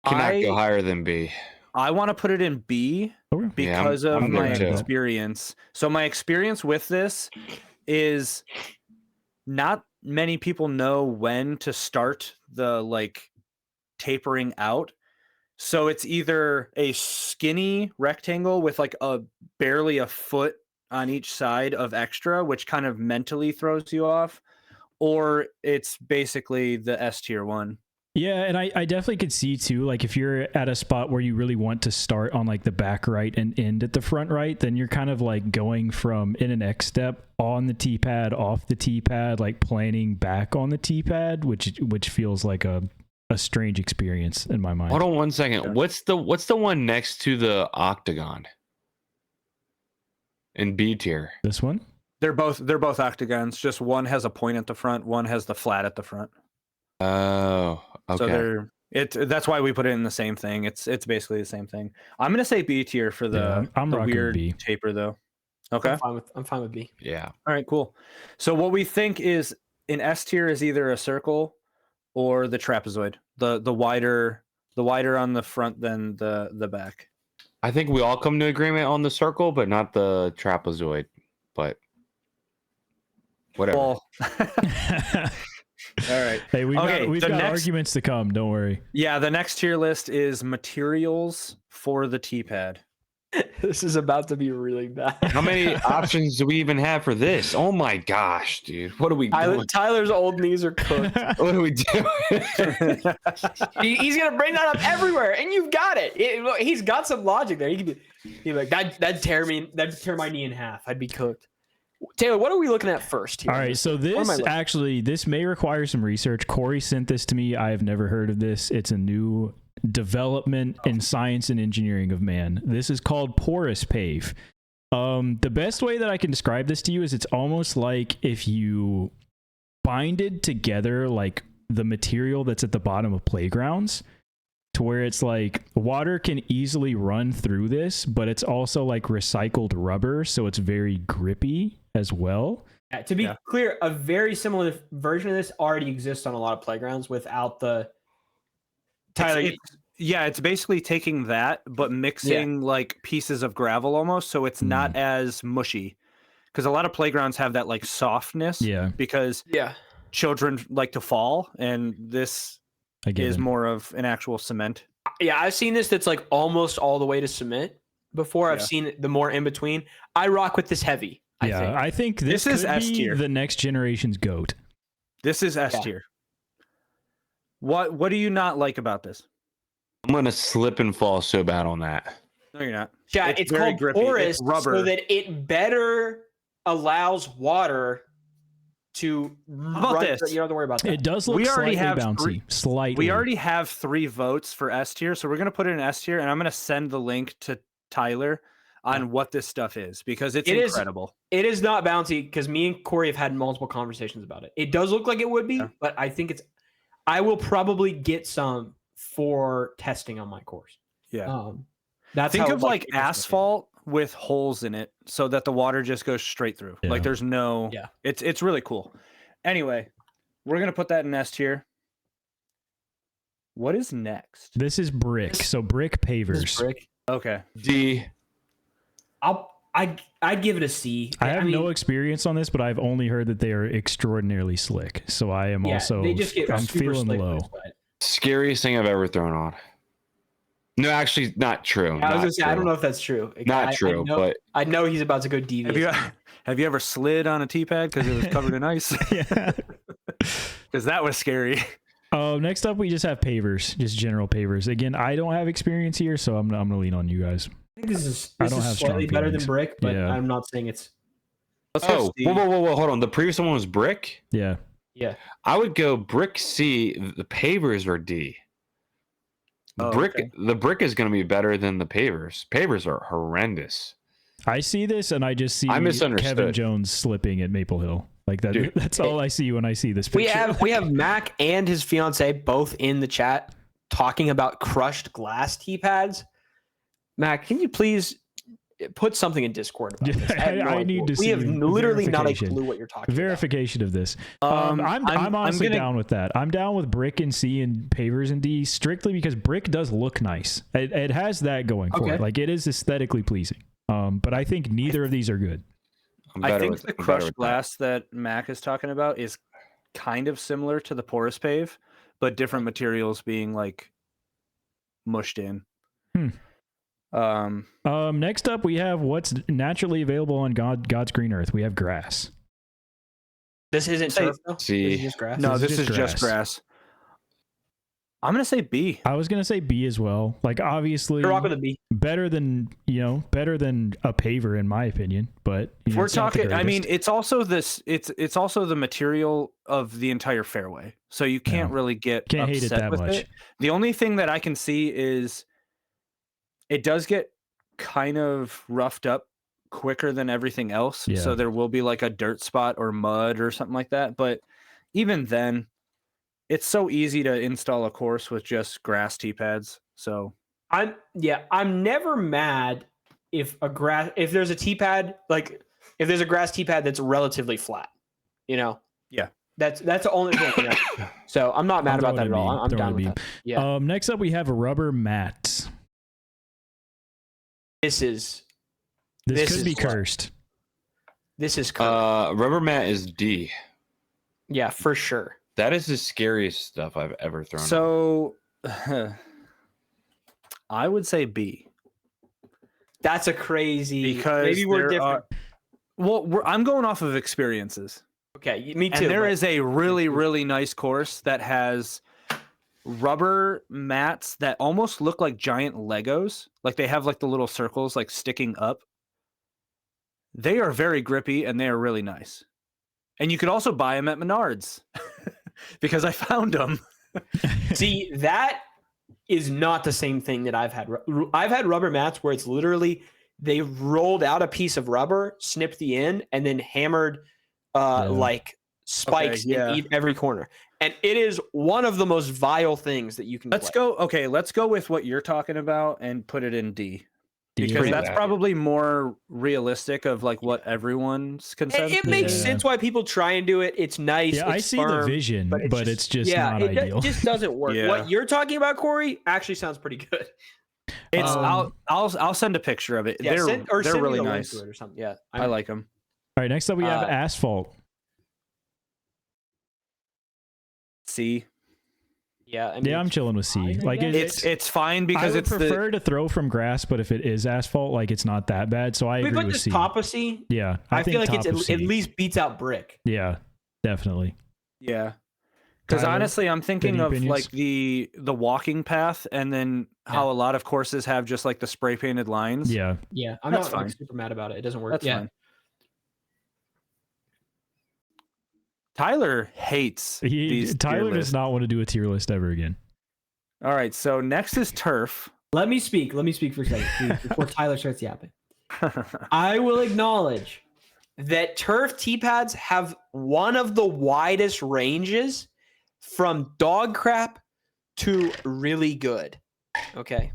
Speaker 2: Cannot go higher than B.
Speaker 1: I want to put it in B
Speaker 4: Okay.
Speaker 2: Yeah,
Speaker 1: because
Speaker 2: I'm
Speaker 1: of
Speaker 2: there
Speaker 1: my
Speaker 2: too.
Speaker 1: experience. So my experience with this is not many people know when to start the like tapering out. So it's either a skinny rectangle with like barely a foot on each side of extra, which kind of mentally throws you off, or it's basically the S tier one.
Speaker 4: Yeah, and I definitely could see too, like if you're at a spot where you really want to start on like the back right and end at the front right, then you're kind of like going from in an X step on the T pad, off the T pad, like planning back on the T pad, which feels like a strange experience in my mind.
Speaker 2: Hold on one second.
Speaker 1: Yeah.
Speaker 2: What's the one next to the octagon? In B tier.
Speaker 4: This one?
Speaker 1: They're both octagons. Just one has a point at the front, one has the flat at the front.
Speaker 2: Oh,
Speaker 1: So
Speaker 2: okay.
Speaker 1: that's why we put it in the same thing. It's basically the same thing. I'm gonna say B tier for the,
Speaker 4: Yeah, I'm
Speaker 1: the
Speaker 4: rocking with
Speaker 1: weird
Speaker 4: B.
Speaker 1: taper though. Okay.
Speaker 3: I'm fine with B.
Speaker 2: Yeah.
Speaker 1: All right, cool. So what we think is in S tier is either a circle or the trapezoid. The wider on the front than the back.
Speaker 2: I think we all come to agreement on the circle, but not the trapezoid. But whatever.
Speaker 1: Well, all right.
Speaker 4: Hey, we've
Speaker 1: Okay,
Speaker 4: got
Speaker 1: the next-
Speaker 4: arguments to come. Don't worry.
Speaker 1: Yeah, the next tier list is materials for the T-pad.
Speaker 3: This is about to be really bad.
Speaker 2: How many options do we even have for this? Oh my gosh, dude. What are we doing?
Speaker 3: Tyler's old knees are cooked.
Speaker 2: What are we doing?
Speaker 3: He's gonna bring that up everywhere, and you've got it. He's got some logic there. He'd be like, that'd tear my knee in half. I'd be cooked. Taylor, what are we looking at first here?
Speaker 4: All right, so
Speaker 3: What am I
Speaker 4: this
Speaker 3: looking-
Speaker 4: this may require some research. Corey sent this to me. I have never heard of this. It's a new development in science and engineering of man. This is called porous pave. The best way that I can describe this to you is it's almost like if you binded together like the material that's at the bottom of playgrounds to where it's like water can easily run through this, but it's also like recycled rubber, so it's very grippy as well.
Speaker 3: Yeah, to be clear, a very similar version of this already exists on a lot of playgrounds without the Tyler.
Speaker 1: It's basically taking that but mixing like pieces of gravel almost, so it's not as mushy. Because a lot of playgrounds have that like softness.
Speaker 4: Yeah.
Speaker 1: Because children like to fall, and this is more of an actual cement.
Speaker 3: Yeah, I've seen this that's like almost all the way to cement before. I've seen the more in between. I rock with this heavy.
Speaker 4: I think this
Speaker 1: is
Speaker 4: could
Speaker 1: S
Speaker 4: be
Speaker 1: tier.
Speaker 4: the next generation's GOAT.
Speaker 1: This is S tier. What do you not like about this?
Speaker 2: I'm gonna slip and fall so bad on that.
Speaker 1: No, you're not.
Speaker 3: Yeah, it's
Speaker 1: very
Speaker 3: called
Speaker 1: grippy.
Speaker 3: porous,
Speaker 1: It's rubber.
Speaker 3: so that it better allows water to
Speaker 1: about
Speaker 3: run.
Speaker 1: this?
Speaker 3: You don't have to worry about that.
Speaker 4: It does look
Speaker 1: We already
Speaker 4: slightly
Speaker 1: have
Speaker 4: bouncy. Slightly.
Speaker 1: We already have 3 votes for S tier, so we're gonna put it in S tier, and I'm gonna send the link to Tyler on what this stuff is, because it's incredible.
Speaker 3: It is not bouncy, because me and Corey have had multiple conversations about it. It does look like it would be, but I think I will probably get some for testing on my course.
Speaker 1: Yeah.
Speaker 3: That's
Speaker 1: Think
Speaker 3: how,
Speaker 1: of like asphalt with holes in it so that the water just goes straight through.
Speaker 4: Yeah.
Speaker 1: Like there's no it's really cool. Anyway, we're gonna put that in S tier. What is next?
Speaker 4: This is brick. So brick pavers.
Speaker 3: This brick.
Speaker 1: Okay.
Speaker 2: D.
Speaker 3: I'd give it a C.
Speaker 4: I mean, no experience on this, but I've only heard that they are extraordinarily slick. So I am also
Speaker 3: they just get
Speaker 4: I'm
Speaker 3: super
Speaker 4: feeling
Speaker 3: slick
Speaker 4: low.
Speaker 3: when it's wet.
Speaker 2: Scariest thing I've ever thrown on. No, actually, not true.
Speaker 3: I was
Speaker 2: Not
Speaker 3: gonna say I
Speaker 2: true.
Speaker 3: don't know if that's true.
Speaker 2: Not true, but
Speaker 3: I know he's about to go devious.
Speaker 1: Have you ever slid on a T-pad because it was covered in ice?
Speaker 4: Yeah.
Speaker 1: Because that was scary.
Speaker 4: Next up, we just have pavers, just general pavers. Again, I don't have experience here, so I'm gonna lean on you guys.
Speaker 3: I think this is
Speaker 4: I don't have
Speaker 3: slightly
Speaker 4: strong
Speaker 3: better than
Speaker 4: feelings.
Speaker 3: brick, but
Speaker 4: Yeah.
Speaker 3: I'm not saying it's.
Speaker 1: Let's go
Speaker 2: oh,
Speaker 1: C.
Speaker 2: whoa, hold on. The previous one was brick.
Speaker 4: Yeah.
Speaker 3: Yeah.
Speaker 2: I would go brick C. The pavers are D.
Speaker 1: Oh,
Speaker 2: Brick.
Speaker 1: okay.
Speaker 2: The brick is going to be better than the pavers. Pavers are horrendous.
Speaker 4: I see this and I just see
Speaker 2: I misunderstood.
Speaker 4: Kevin Jones slipping at Maple Hill. Like that.
Speaker 2: Dude.
Speaker 4: That's all I see when I see this picture.
Speaker 3: We have Mac and his fiance both in the chat talking about crushed glass T-pads. Mac, can you please put something in Discord about this?
Speaker 4: I need to see.
Speaker 3: We have literally not a
Speaker 4: verification.
Speaker 3: clue what you're talking
Speaker 4: Verification of this.
Speaker 1: Um,
Speaker 4: I'm honestly
Speaker 1: gonna-
Speaker 4: down with that. I'm down with brick in C and pavers in D strictly because brick does look nice. It has that going for it. Like it is aesthetically pleasing. But I think neither of these are good.
Speaker 1: I think the crushed glass that Mac is talking about is kind of similar to the porous pave, but different materials being like mushed in.
Speaker 4: Next up, we have what's naturally available on God's green earth. We have grass.
Speaker 3: This isn't turf, though?
Speaker 2: C.
Speaker 3: This is just grass.
Speaker 1: No,
Speaker 4: This
Speaker 1: this
Speaker 4: is
Speaker 1: is
Speaker 4: just
Speaker 1: just grass. I'm gonna say B.
Speaker 4: I was gonna say B as well. Like obviously,
Speaker 3: Rock with a B.
Speaker 4: better than a paver in my opinion. But
Speaker 1: We're
Speaker 4: it's not the
Speaker 1: talking. I mean,
Speaker 4: greatest.
Speaker 1: it's also this. It's also the material of the entire fairway, so you can't really get
Speaker 4: Can't hate it
Speaker 1: upset
Speaker 4: that
Speaker 1: with
Speaker 4: much.
Speaker 1: it. The only thing that I can see is it does get kind of roughed up quicker than everything else.
Speaker 4: Yeah.
Speaker 1: So there will be like a dirt spot or mud or something like that. But even then, it's so easy to install a course with just grass tee pads. So
Speaker 3: I'm never mad if there's a tee pad, like if there's a grass tee pad that's relatively flat,
Speaker 1: Yeah.
Speaker 3: That's the only thing. So I'm not mad about that at all. I'm down with that. Yeah.
Speaker 4: Next up, we have rubber mats.
Speaker 3: This
Speaker 4: This
Speaker 3: is
Speaker 4: could be
Speaker 3: what-
Speaker 4: cursed.
Speaker 3: This is correct.
Speaker 2: Rubber mat is D.
Speaker 3: Yeah, for sure.
Speaker 2: That is the scariest stuff I've ever thrown. on.
Speaker 1: So I would say B.
Speaker 3: That's a crazy.
Speaker 1: Because
Speaker 3: maybe we're
Speaker 1: there
Speaker 3: different.
Speaker 1: I'm going off of experiences.
Speaker 3: Okay, me too.
Speaker 1: And there
Speaker 3: but-
Speaker 1: is a really, really nice course that has rubber mats that almost look like giant Legos. Like they have like the little circles like sticking up. They are very grippy and they are really nice. And you could also buy them at Menards because I found them.
Speaker 3: See, that is not the same thing that I've had. I've had rubber mats where it's literally they rolled out a piece of rubber, snipped the end, and then hammered like spikes
Speaker 1: Okay, yeah.
Speaker 3: in every corner. And it is one of the most vile things that you can
Speaker 1: Let's
Speaker 3: play.
Speaker 1: go. Okay, let's go with what you're talking about and put it in D. Because
Speaker 2: Pretty
Speaker 1: that's
Speaker 2: bad.
Speaker 1: probably more realistic of like what everyone's consensus
Speaker 3: It makes
Speaker 1: is.
Speaker 3: sense why people try and do it. It's nice.
Speaker 4: Yeah, I
Speaker 3: it's
Speaker 4: see the
Speaker 3: firm,
Speaker 4: vision, but it's just not
Speaker 3: it
Speaker 4: ideal.
Speaker 3: just doesn't work.
Speaker 1: Yeah.
Speaker 3: What you're talking about, Corey, actually sounds pretty good.
Speaker 1: It's
Speaker 4: Um,
Speaker 1: I'll send a picture of it.
Speaker 3: Yeah,
Speaker 1: they're
Speaker 3: send
Speaker 1: they're
Speaker 3: me
Speaker 1: really
Speaker 3: the link
Speaker 1: nice.
Speaker 3: to it or something. Yeah,
Speaker 1: I like them.
Speaker 4: All right, next up we have
Speaker 3: Uh,
Speaker 4: asphalt.
Speaker 1: See,
Speaker 3: Yeah, I mean,
Speaker 4: Yeah, I'm chilling with C.
Speaker 3: fine, I
Speaker 4: Like
Speaker 3: guess.
Speaker 1: it's fine
Speaker 4: I
Speaker 1: because
Speaker 4: would
Speaker 1: it's
Speaker 4: prefer to throw from grass, but if it is asphalt, like it's not that bad. So I
Speaker 3: we
Speaker 4: agree
Speaker 3: put
Speaker 4: with
Speaker 3: this
Speaker 4: C.
Speaker 3: top of C.
Speaker 4: Yeah,
Speaker 3: I
Speaker 4: think
Speaker 3: feel like
Speaker 4: top of
Speaker 3: it's
Speaker 4: C.
Speaker 3: at least beats out brick.
Speaker 4: Yeah, definitely.
Speaker 1: yeah. Because
Speaker 4: Tyler,
Speaker 1: honestly, I'm thinking
Speaker 4: any
Speaker 1: of
Speaker 4: opinions?
Speaker 1: like the walking path, and then how a lot of courses have just like the spray painted lines.
Speaker 4: Yeah,
Speaker 3: Yeah, I'm
Speaker 1: That's
Speaker 3: not like,
Speaker 1: fine.
Speaker 3: super mad about it. It doesn't work.
Speaker 1: That's
Speaker 3: yeah.
Speaker 1: fine. Tyler hates these tier
Speaker 4: Tyler
Speaker 1: lists.
Speaker 4: does not want to do a tier list ever again.
Speaker 1: All right, so next is turf.
Speaker 5: Let me speak for a second please, before Tyler starts yapping. I will acknowledge
Speaker 3: That turf tee pads have one of the widest ranges from dog crap to really good. Okay.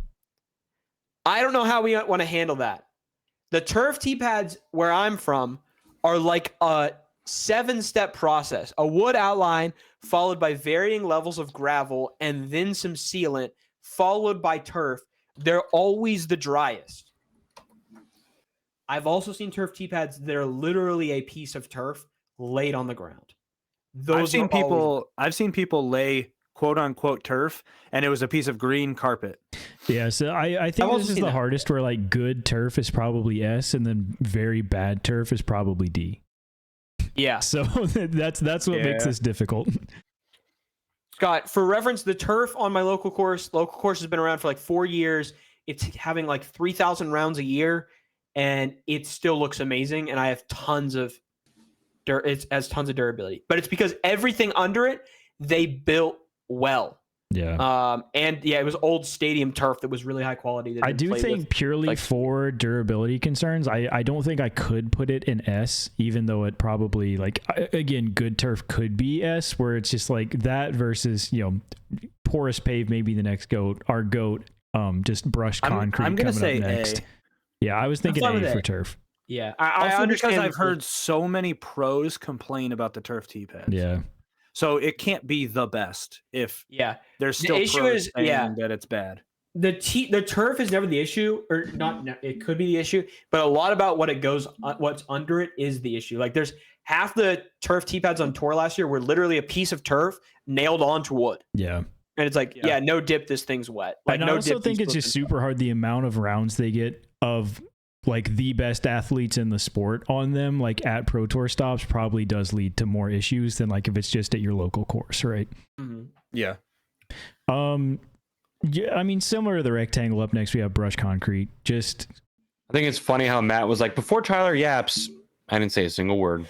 Speaker 3: I don't know how we want to handle that. The turf tee pads where I'm from are like a 7-step process: a wood outline followed by varying levels of gravel and then some sealant followed by turf. They're always the driest. I've also seen turf tee pads that are literally a piece of turf laid on the ground.
Speaker 1: I've seen
Speaker 3: are always-
Speaker 1: I've seen people lay quote unquote turf, and it was a piece of green carpet.
Speaker 4: Yeah, so I think
Speaker 3: also
Speaker 4: this is
Speaker 3: seen
Speaker 4: the
Speaker 3: that.
Speaker 4: hardest where like good turf is probably S and then very bad turf is probably D.
Speaker 3: Yeah.
Speaker 4: So that's what makes
Speaker 1: Yeah.
Speaker 4: this difficult.
Speaker 3: Scott, for reference, the turf on my local course has been around for like 4 years. It's having like 3,000 rounds a year, and it still looks amazing. And I have tons of it has tons of durability, but it's because everything under it they built well.
Speaker 4: Yeah.
Speaker 3: And yeah, it was old stadium turf that was really high quality. That
Speaker 4: I
Speaker 3: had been
Speaker 4: do
Speaker 3: played
Speaker 4: think
Speaker 3: with.
Speaker 4: purely
Speaker 3: like-
Speaker 4: for durability concerns, I don't think I could put it in S, even though it probably again, good turf could be S, where it's just like that versus, porous pave, maybe the next goat, our goat, just brushed concrete.
Speaker 1: I'm gonna
Speaker 4: coming
Speaker 1: say
Speaker 4: up next.
Speaker 1: A.
Speaker 4: Yeah, I was thinking
Speaker 5: fine
Speaker 4: A
Speaker 5: with
Speaker 4: for
Speaker 5: A.
Speaker 4: turf.
Speaker 5: yeah.
Speaker 3: I
Speaker 1: Also
Speaker 3: understand
Speaker 1: because I've
Speaker 3: the-
Speaker 1: heard so many pros complain about the turf tee pads.
Speaker 4: Yeah.
Speaker 1: So it can't be the best if
Speaker 3: Yeah,
Speaker 1: there's
Speaker 3: The
Speaker 1: still
Speaker 3: issue
Speaker 1: pros
Speaker 3: is-
Speaker 1: saying
Speaker 3: yeah.
Speaker 1: that it's bad.
Speaker 3: the turf is never the issue, or not. It could be the issue, but a lot about what's under it is the issue. Like there's half the turf tee pads on tour last year were literally a piece of turf nailed onto wood,
Speaker 4: Yeah.
Speaker 3: and it's like,
Speaker 1: Yeah.
Speaker 3: yeah, no dip, this thing's wet. Like
Speaker 4: And
Speaker 3: no
Speaker 4: I also
Speaker 3: dip,
Speaker 4: think
Speaker 3: these
Speaker 4: it's just
Speaker 3: flipping-
Speaker 4: super hard the amount of rounds they get of like the best athletes in the sport on them, like at Pro Tour stops, probably does lead to more issues than like if it's just at your local course, right?
Speaker 3: Mhm.
Speaker 1: Yeah.
Speaker 4: Yeah, I mean, similar to the rectangle up next, we have brush concrete. Just
Speaker 2: I think it's funny how Matt was like, before Tyler yaps, I didn't say a single word.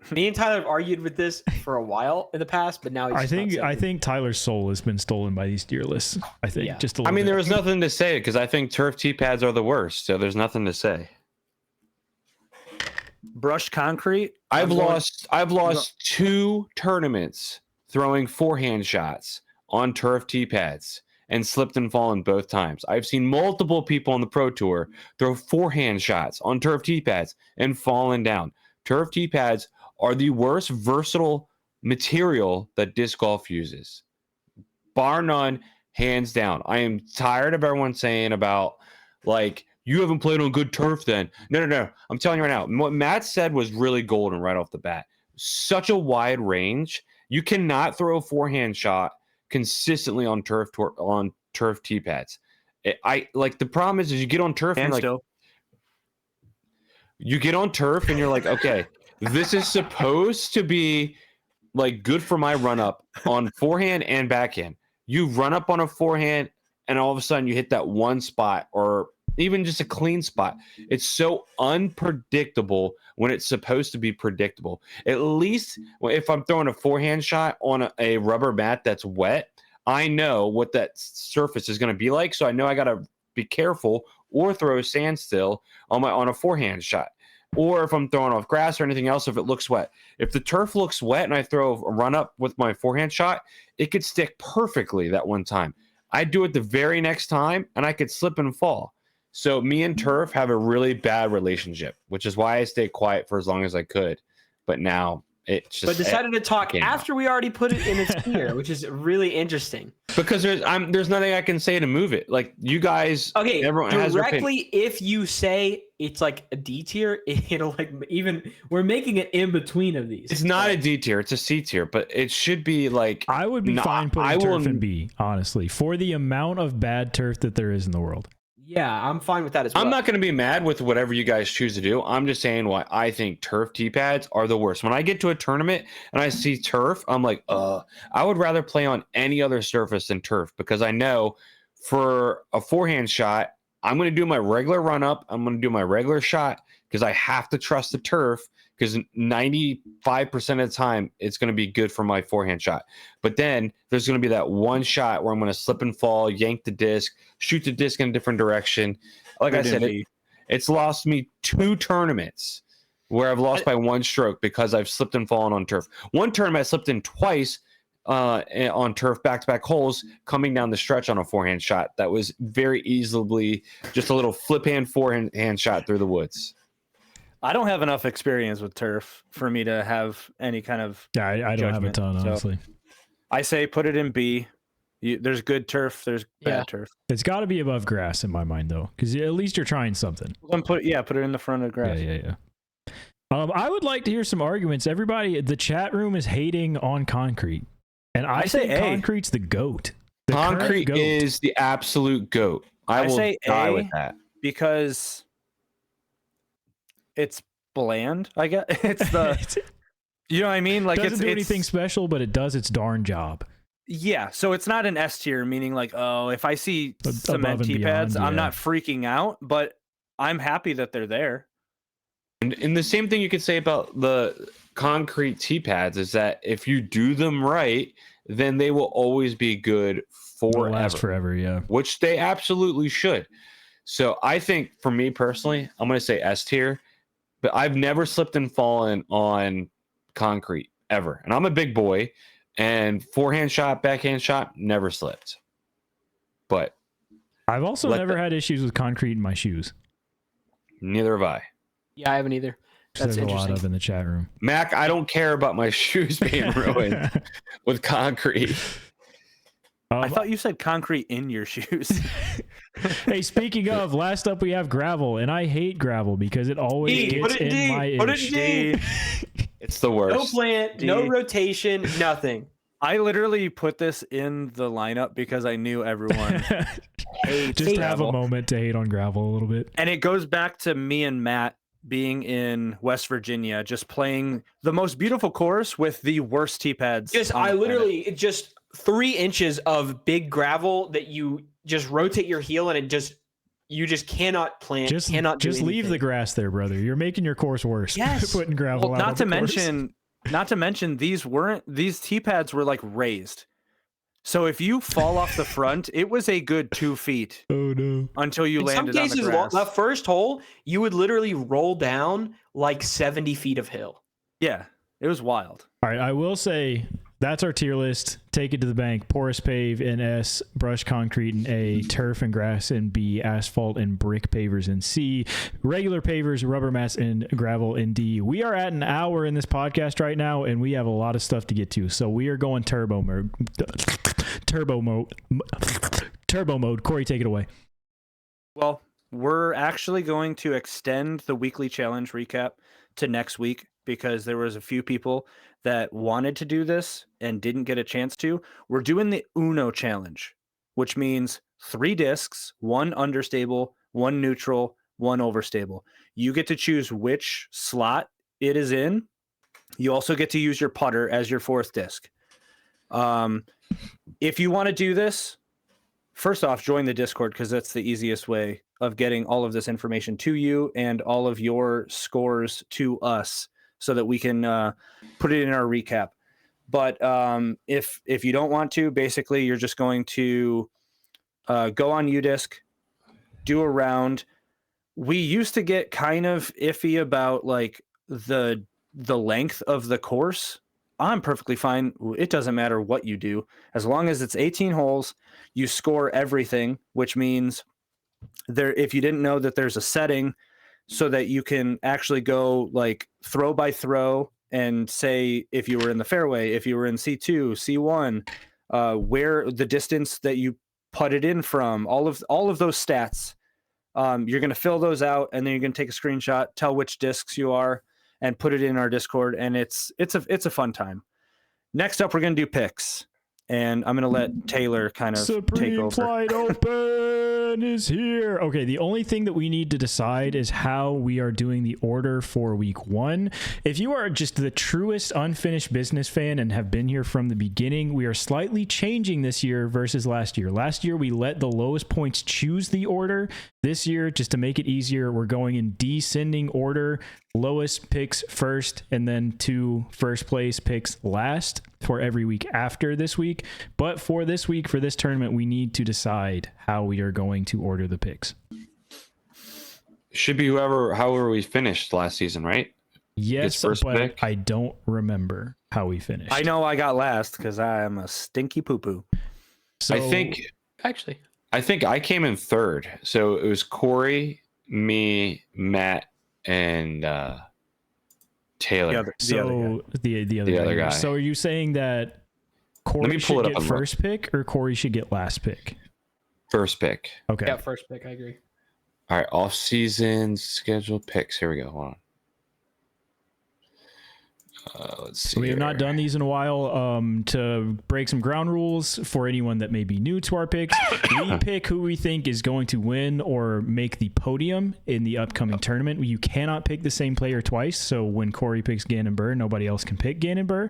Speaker 3: Me and Tyler have argued with this for a while in the past, but now he's
Speaker 4: I
Speaker 3: just not
Speaker 4: think
Speaker 3: saying
Speaker 4: I
Speaker 3: it.
Speaker 4: think Tyler's soul has been stolen by these tier lists. I think
Speaker 3: Yeah.
Speaker 4: just a
Speaker 2: I
Speaker 4: little
Speaker 2: mean,
Speaker 4: bit.
Speaker 2: there was nothing to say because I think turf tee pads are the worst, so there's nothing to say.
Speaker 1: Brushed concrete.
Speaker 2: I've
Speaker 1: I'm going-
Speaker 2: lost 2 tournaments throwing forehand shots on turf tee pads and slipped and fallen both times. I've seen multiple people on the Pro Tour throw forehand shots on turf tee pads and fallen down. Turf tee pads are the worst versatile material that disc golf uses. Bar none, hands down. I am tired of everyone saying about like, you haven't played on good turf then. No. I'm telling you right now, what Matt said was really golden right off the bat. Such a wide range. You cannot throw a forehand shot consistently on turf tee pads. I like the problem is you get on turf and
Speaker 1: And
Speaker 2: you're like,
Speaker 1: still.
Speaker 2: you get on turf and you're like, okay, this is supposed to be like good for my run up on forehand and backhand. You run up on a forehand and all of a sudden you hit that one spot or even just a clean spot. It's so unpredictable when it's supposed to be predictable. At least if I'm throwing a forehand shot on a rubber mat that's wet, I know what that surface is going to be like. So I know I got to be careful or throw a standstill on a forehand shot. or if I'm throwing off grass or anything else, if it looks wet. If the turf looks wet and I throw a run up with my forehand shot, it could stick perfectly that one time. I do it the very next time and I could slip and fall. So me and turf have a really bad relationship, which is why I stayed quiet for as long as I could. But now it's just.
Speaker 3: But decided to talk
Speaker 2: came out.
Speaker 3: after we already put it in its ear, which is really interesting.
Speaker 2: Because there's nothing I can say to move it. Like you guys,
Speaker 3: Okay,
Speaker 2: everyone has their
Speaker 3: directly, if you say it's like a D tier, it'll like even
Speaker 5: We're making it in between of these.
Speaker 2: It's not a D tier, it's a C tier, but it should be like.
Speaker 4: I would be fine putting turf in B, honestly, for the amount of bad turf that there is in the world.
Speaker 3: Yeah, I'm fine with that as well.
Speaker 2: I'm not going to be mad with whatever you guys choose to do. I'm just saying why I think turf tee pads are the worst. When I get to a tournament and I see turf, I'm like, I would rather play on any other surface than turf, because I know for a forehand shot, I'm going to do my regular run up. I'm going to do my regular shot because I have to trust the turf, because 95% of the time it's going to be good for my forehand shot. But then there's going to be that one shot where I'm going to slip and fall, yank the disc, shoot the disc in a different direction. Like I said, it's lost me 2 tournaments where I've lost by 1 stroke because I've slipped and fallen on turf. One tournament I slipped in twice on turf, back-to-back holes, coming down the stretch on a forehand shot that was very easily just a little flip hand forehand shot through the woods.
Speaker 1: I don't have enough experience with turf for me to have any kind of.
Speaker 4: Yeah, I don't have a ton, honestly.
Speaker 1: I say put it in B. There's good turf. There's bad turf.
Speaker 4: It's got to be above grass in my mind, though, because at least you're trying something.
Speaker 1: Then put it in the front of grass.
Speaker 4: Yeah. I would like to hear some arguments. Everybody, the chat room is hating on concrete, and I say concrete's the GOAT. The
Speaker 2: concrete
Speaker 4: GOAT
Speaker 2: is the absolute GOAT. I will
Speaker 1: say
Speaker 2: die with that
Speaker 1: because it's bland. I guess it's the. You know what I mean? Like
Speaker 4: it doesn't do anything special, but it does its darn job.
Speaker 1: Yeah, so it's not an S tier, meaning like, oh, if I see cement tee pads, I'm not freaking out, but I'm happy that they're there.
Speaker 2: And the same thing you could say about the concrete tee pads is that if you do them right, then they will always be good forever.
Speaker 4: Last forever, yeah.
Speaker 2: Which they absolutely should. So I think for me personally, I'm going to say S tier, but I've never slipped and fallen on concrete ever. And I'm a big boy, and forehand shot, backhand shot, never slipped. But
Speaker 4: I've also never had issues with concrete in my shoes.
Speaker 2: Neither have I.
Speaker 3: Yeah, I haven't either. That's
Speaker 4: There's a lot of in the chat room.
Speaker 2: Mac, I don't care about my shoes being ruined with concrete.
Speaker 1: I thought you said concrete in your shoes.
Speaker 4: Hey, speaking of, last up we have gravel, and I hate gravel because it always gets in my ish.
Speaker 2: It's the worst.
Speaker 3: No plant, no rotation, nothing.
Speaker 1: I literally put this in the lineup because I knew everyone hates
Speaker 4: just
Speaker 1: gravel.
Speaker 4: Have a moment to hate on gravel a little bit.
Speaker 1: And it goes back to me and Matt being in West Virginia, just playing the most beautiful course with the worst tee pads.
Speaker 3: I literally just 3 inches of big gravel that you just rotate your heel and you just cannot plant.
Speaker 4: Just leave the grass there, brother. You're making your course worse.
Speaker 3: Yes.
Speaker 4: Putting gravel out.
Speaker 1: Not to mention these tee pads were like raised. So if you fall off the front, it was a good 2 feet.
Speaker 4: Oh no!
Speaker 1: Until you landed on the grass.
Speaker 3: Some cases, that first hole, you would literally roll down like 70 feet of hill.
Speaker 1: Yeah, it was wild.
Speaker 4: All right, I will say that's our tier list. Take it to the bank. Porous pave in S, brush concrete in A, turf and grass in B, asphalt and brick pavers in C, regular pavers, rubber mats, and gravel in D. We are at an hour in this podcast right now, and we have a lot of stuff to get to. So we are going turbo mode. Turbo mode. Corey, take it away.
Speaker 1: Well, we're actually going to extend the weekly challenge recap to next week because there was a few people that wanted to do this and didn't get a chance to. We're doing the Uno challenge, which means 3 discs, 1 understable, 1 neutral, 1 overstable. You get to choose which slot it is in. You also get to use your putter as your 4th disc. If you want to do this, first off, join the Discord because that's the easiest way of getting all of this information to you and all of your scores to us so that we can put it in our recap. But if you don't want to, basically you're just going to go on UDisc, do a round, we used to get kind of iffy about like the length of the course. I'm perfectly fine. It doesn't matter what you do as long as it's 18 holes. You score everything, which means there. If you didn't know that there's a setting so that you can actually go like throw by throw and say if you were in the fairway, if you were in C2, C1, where the distance that you putted in from, all of those stats. You're going to fill those out, and then you're going to take a screenshot, tell which discs you are, and put it in our Discord. And it's a fun time. Next up, we're going to do picks, and I'm going to let Taylor kind of take
Speaker 4: Supreme
Speaker 1: over.
Speaker 4: Flight Open is here. Okay, the only thing that we need to decide is how we are doing the order for week 1. If you are just the truest unfinished business fan and have been here from the beginning, we are slightly changing this year versus last year. Last year, we let the lowest points choose the order. This year, just to make it easier, we're going in descending order. Lowest picks first, and then 2 first place picks last for every week after this week. But for this week, for this tournament, we need to decide how we are going to order the picks.
Speaker 2: Should be however we finished last season, right?
Speaker 4: Yes,
Speaker 2: first
Speaker 4: but
Speaker 2: pick?
Speaker 4: I don't remember how we finished.
Speaker 1: I know I got last because I am a stinky poo-poo.
Speaker 4: So,
Speaker 2: I think I came in third. So it was Corey, me, Matt, and Taylor.
Speaker 4: the other guy.
Speaker 2: guy.
Speaker 4: So are you saying that Corey
Speaker 2: me pull
Speaker 4: should
Speaker 2: it
Speaker 4: get
Speaker 2: up.
Speaker 4: first pick or Corey should get last pick?
Speaker 2: First pick.
Speaker 4: Okay.
Speaker 3: Yeah, first pick. I agree.
Speaker 2: All right, off-season scheduled picks. Here we go. Hold on. Let's see.
Speaker 4: We have not done these in a while. To break some ground rules for anyone that may be new to our picks, we pick who we think is going to win or make the podium in the upcoming tournament. You cannot pick the same player twice. So when Corey picks Gannon Burr, nobody else can pick Gannon Burr.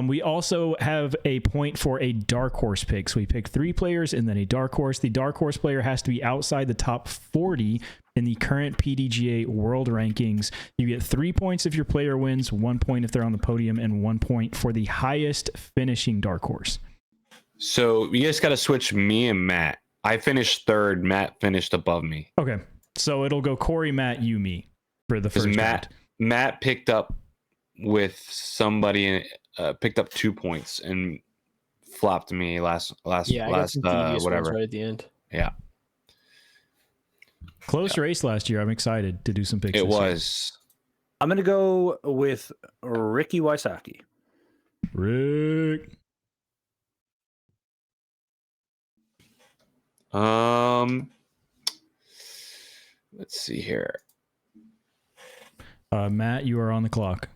Speaker 4: We also have a point for a dark horse pick. So we pick 3 players and then a dark horse. The dark horse player has to be outside the top 40 in the current PDGA world rankings. You get 3 points if your player wins, 1 point if they're on the podium, and 1 point for the highest finishing dark horse.
Speaker 2: So you guys got to switch me and Matt. I finished third. Matt finished above me.
Speaker 4: Okay. So it'll go Corey, Matt, you, me for the first round.
Speaker 2: Matt picked up with somebody picked up 2 points and flopped me last whatever
Speaker 3: right at the end.
Speaker 2: Yeah.
Speaker 4: Close race last year. I'm excited to do some picks.
Speaker 2: It was.
Speaker 1: I'm going to go with Ricky Wysocki.
Speaker 4: Rick.
Speaker 2: Let's see here.
Speaker 4: Matt, you are on the clock.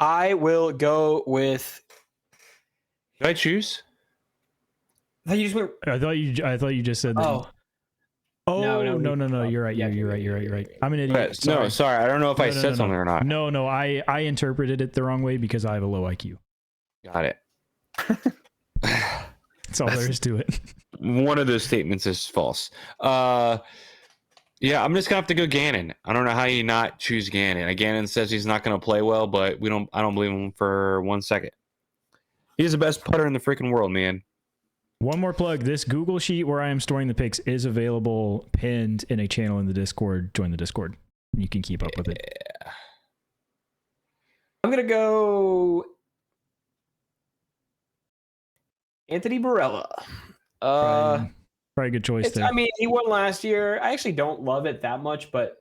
Speaker 3: I will go with.
Speaker 2: Did I choose?
Speaker 3: I thought you just went.
Speaker 4: I thought you just said that.
Speaker 3: Oh,
Speaker 4: No. You're right.
Speaker 3: Yeah,
Speaker 4: You're right. I'm an idiot.
Speaker 2: Okay, no, sorry. I don't know if I said something or not.
Speaker 4: No. I interpreted it the wrong way because I have a low IQ.
Speaker 2: Got it.
Speaker 4: That's all there is to it.
Speaker 2: One of those statements is false. Yeah, I'm just gonna have to go Gannon. I don't know how you not choose Gannon. Gannon says he's not gonna play well, but I don't believe him for 1 second. He's the best putter in the freaking world, man.
Speaker 4: One more plug. This Google sheet where I am storing the picks is available pinned in a channel in the Discord. Join the Discord. You can keep up with it.
Speaker 3: I'm gonna go Anthony Barella.
Speaker 4: Probably a good choice there.
Speaker 3: I mean, he won last year. I actually don't love it that much, but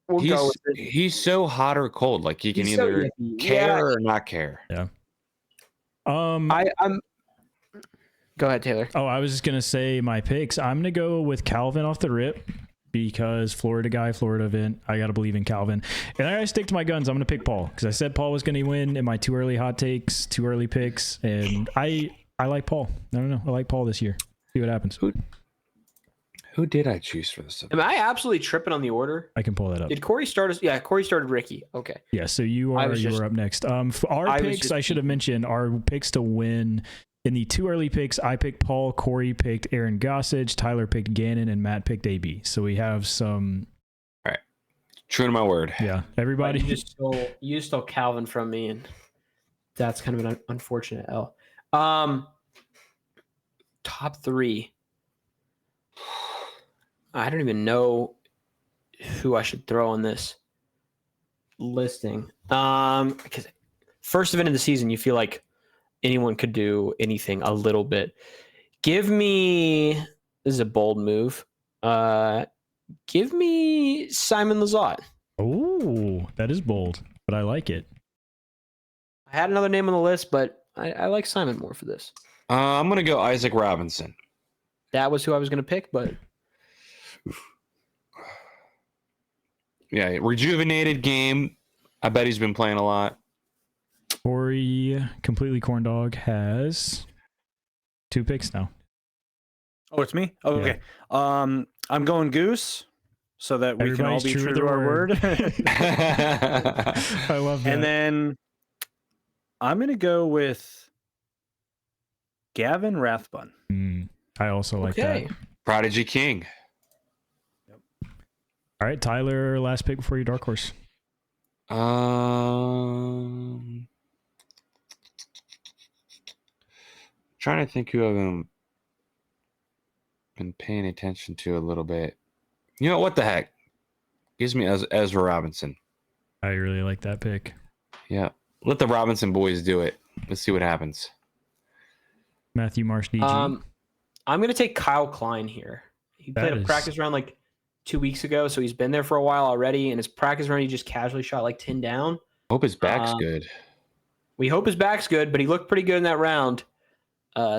Speaker 3: we'll go with it.
Speaker 2: He's so hot or cold. Like he can either care or not care.
Speaker 4: Yeah.
Speaker 3: I'm. Go ahead, Taylor.
Speaker 4: Oh, I was just gonna say my picks. I'm gonna go with Calvin off the rip because Florida guy, Florida event. I gotta believe in Calvin, and I gotta stick to my guns. I'm gonna pick Paul because I said Paul was gonna win in my 2 early hot takes, 2 early picks, and I like Paul. I don't know. I like Paul this year. See what happens.
Speaker 2: Who did I choose for this?
Speaker 3: Am I absolutely tripping on the order?
Speaker 4: I can pull that up.
Speaker 3: Did Corey start us? Yeah, Corey started Ricky. Okay.
Speaker 4: Yeah, so you are up next. For our picks, I should have mentioned our picks to win. In the 2 early picks, I picked Paul, Corey picked Aaron Gossage, Tyler picked Gannon, and Matt picked AB. So we have some.
Speaker 2: All right. True to my word.
Speaker 4: Yeah, everybody.
Speaker 3: You stole Calvin from me, and that's kind of an unfortunate L. Top 3. I don't even know who I should throw on this listing. Because first event of the season, you feel like anyone could do anything a little bit. Give me, this is a bold move. Give me Simon Lizotte.
Speaker 4: Oh, that is bold, but I like it.
Speaker 3: I had another name on the list, but I like Simon more for this.
Speaker 2: I'm gonna go Isaac Robinson.
Speaker 3: That was who I was going to pick, but
Speaker 2: Yeah, rejuvenated game. I bet he's been playing a lot.
Speaker 4: Corey, completely corn dog, has 2 picks now.
Speaker 1: Oh, it's me? Oh, okay. I'm going Goose so that we can all be true to our word.
Speaker 4: I love that.
Speaker 1: And then I'm going to go with Gavin Rathbun.
Speaker 4: I also like that.
Speaker 2: Prodigy King.
Speaker 4: All right, Tyler, last pick before your dark horse.
Speaker 2: Trying to think who I've been paying attention to a little bit. You know what the heck? Gives me Ezra Robinson.
Speaker 4: I really like that pick.
Speaker 2: Yeah, let the Robinson boys do it. Let's see what happens.
Speaker 4: Matthew Marsh, DG.
Speaker 3: I'm going to take Kyle Klein here. He played a practice round like 2 weeks ago, so he's been there for a while already. And his practice round, he just casually shot like 10 down.
Speaker 2: Hope his back's good.
Speaker 3: We hope his back's good, but he looked pretty good in that round.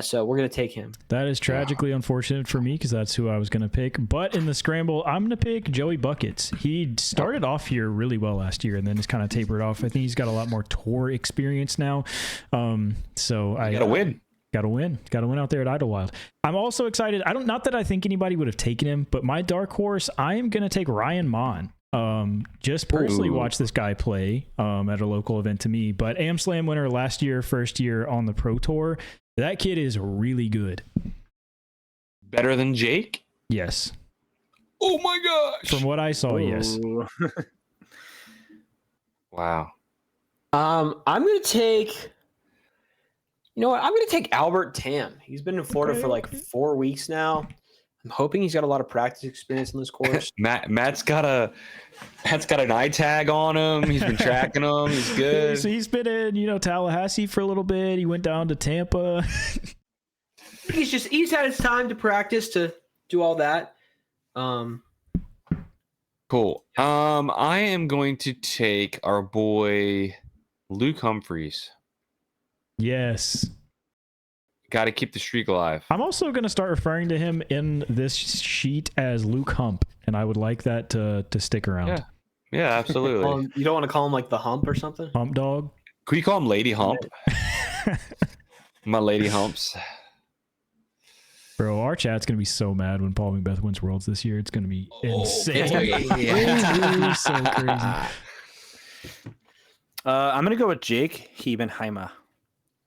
Speaker 3: So we're going to take him.
Speaker 4: That is tragically unfortunate for me because that's who I was going to pick. But in the scramble, I'm going to pick Joey Buckets. He started off here really well last year and then just kind of tapered off. I think he's got a lot more tour experience now. So I got to win. Got to win out there at Idlewild. I'm also excited. Not that I think anybody would have taken him, but my dark horse, I am going to take Ryan Mon. Just personally watch this guy play at a local event to me. But Am Slam winner last year, first year on the Pro Tour. That kid is really good.
Speaker 2: Better than Jake?
Speaker 4: Yes.
Speaker 2: Oh my gosh.
Speaker 4: From what I saw, yes.
Speaker 2: Wow.
Speaker 3: I'm going to take... You know what? I'm going to take Albert Tam. He's been in Florida for like 4 weeks now. I'm hoping he's got a lot of practice experience in this course.
Speaker 2: Matt's got an eye tag on him. He's been tracking him. He's good.
Speaker 4: So he's been in, Tallahassee for a little bit. He went down to Tampa.
Speaker 3: he's had his time to practice to do all that.
Speaker 2: Cool. I am going to take our boy Luke Humphreys.
Speaker 4: Yes.
Speaker 2: Got to keep the streak alive.
Speaker 4: I'm also going to start referring to him in this sheet as Luke Hump, and I would like that to stick around.
Speaker 2: Yeah, absolutely.
Speaker 3: You don't want to call him like the Hump or something?
Speaker 4: Hump Dog?
Speaker 2: Could you call him Lady Hump? My Lady Humps.
Speaker 4: Bro, our chat's going to be so mad when Paul Macbeth wins Worlds this year. It's going to be insane. So crazy.
Speaker 1: I'm going to go with Jake Hebenheimer.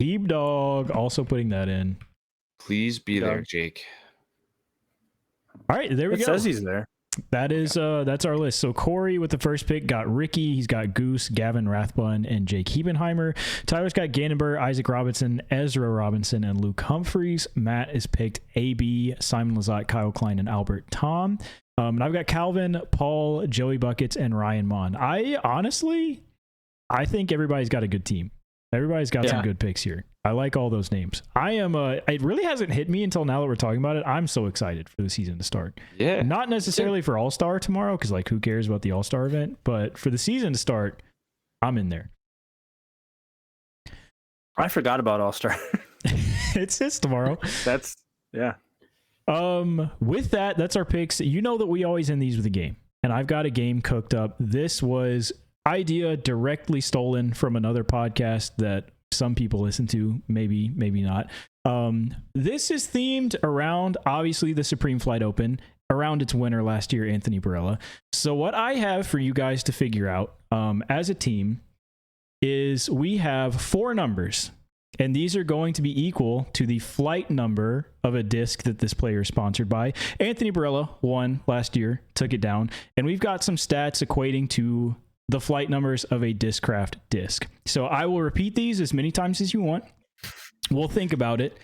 Speaker 4: Heeb Dog, also putting that in.
Speaker 2: Please be there, Jake.
Speaker 4: All right, there we go.
Speaker 1: It says he's there.
Speaker 4: That is that's our list. So Corey with the first pick got Ricky. He's got Goose, Gavin Rathbun, and Jake Hebenheimer. Tyler's got Gandenberg, Isaac Robinson, Ezra Robinson, and Luke Humphreys. Matt is picked AB, Simon Lizotte, Kyle Klein, and Albert Tom. And I've got Calvin, Paul, Joey Buckets, and Ryan Mon. I think everybody's got a good team. Everybody's got some good picks here. I like all those names. It really hasn't hit me until now that we're talking about it. I'm so excited for the season to start.
Speaker 2: Yeah.
Speaker 4: Not necessarily for All-Star tomorrow, because who cares about the All-Star event? But for the season to start, I'm in there.
Speaker 1: I forgot about All-Star.
Speaker 4: It's tomorrow. With that, that's our picks. You know that we always end these with a game. And I've got a game cooked up. This was idea directly stolen from another podcast that some people listen to, maybe not. This is themed around obviously the Supreme Flight Open, around its winner last year, Anthony Barella. So what I have for you guys to figure out as a team is we have 4 numbers, and these are going to be equal to the flight number of a disc that this player is sponsored by. Anthony Barella won last year, took it down, and we've got some stats equating to the flight numbers of a Discraft disc. So I will repeat these as many times as you want. We'll think about it.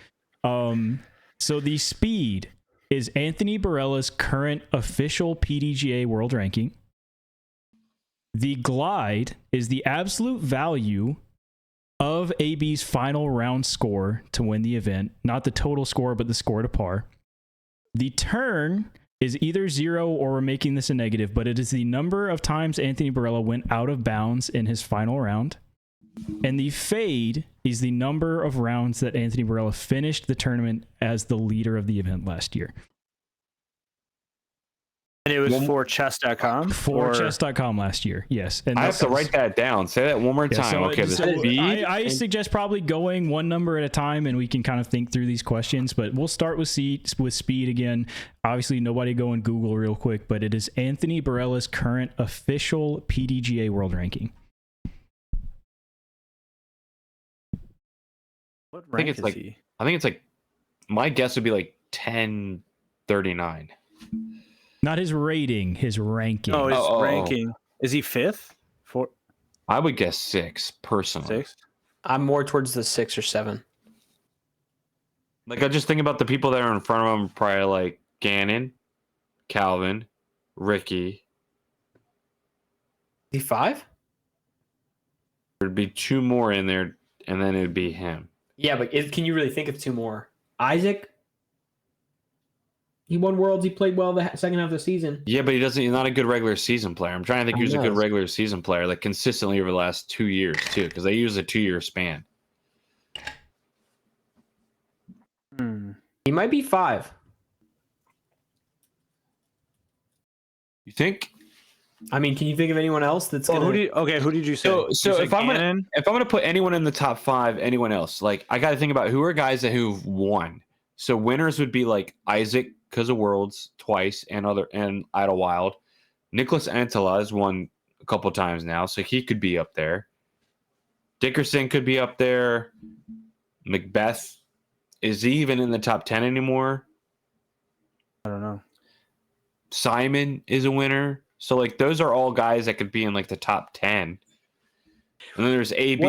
Speaker 4: So the speed is Anthony Barella's current official PDGA world ranking. The glide is the absolute value of AB's final round score to win the event, not the total score, but the score to par. The turn is either 0 or we're making this a negative, but it is the number of times Anthony Barela went out of bounds in his final round. And the fade is the number of rounds that Anthony Barela finished the tournament as the leader of the event last year.
Speaker 1: And it was for chess.com?
Speaker 4: For chess.com last year, yes. And
Speaker 2: I have to write that down. Say that one more time. Okay, the speed.
Speaker 4: I suggest probably going one number at a time, and we can kind of think through these questions. But we'll start with speed again. Obviously, nobody go and Google real quick, but it is Anthony Barela's current official PDGA world ranking.
Speaker 1: What
Speaker 2: I think
Speaker 1: rank
Speaker 2: it's
Speaker 1: is he?
Speaker 2: I think it's like, my guess would be like 1039.
Speaker 4: Not his rating, his ranking.
Speaker 1: Oh, his ranking. Is he 5th?
Speaker 2: I would guess 6 personally.
Speaker 1: 6th?
Speaker 3: I'm more towards the 6 or 7.
Speaker 2: Like, I just think about the people that are in front of him, probably like Gannon, Calvin, Ricky.
Speaker 3: The 5?
Speaker 2: There'd be 2 more in there, and then it'd be him.
Speaker 3: Yeah, but can you really think of 2 more?
Speaker 5: Isaac. He won Worlds. He played well the second half of the season.
Speaker 2: Yeah, but he's not a good regular season player. I'm trying to think who's a good regular season player, like consistently over the last 2 years too, because they use a 2-year span.
Speaker 3: He might be 5.
Speaker 2: You think?
Speaker 3: I mean, can you think of anyone else that's
Speaker 1: Well,
Speaker 3: gonna...
Speaker 1: who did you say?
Speaker 2: So
Speaker 1: You
Speaker 2: if
Speaker 1: said
Speaker 2: I'm gonna put anyone in the top 5, anyone else, like I got to think about who are guys who've won. So winners would be like Isaac because of Worlds twice and Idlewild. Nicholas Antela has won a couple times now, so he could be up there. Dickerson could be up there. Macbeth, is he even in the top 10 anymore?
Speaker 1: I don't know.
Speaker 2: Simon is a winner. So like those are all guys that could be in like the top 10. And then there's AB.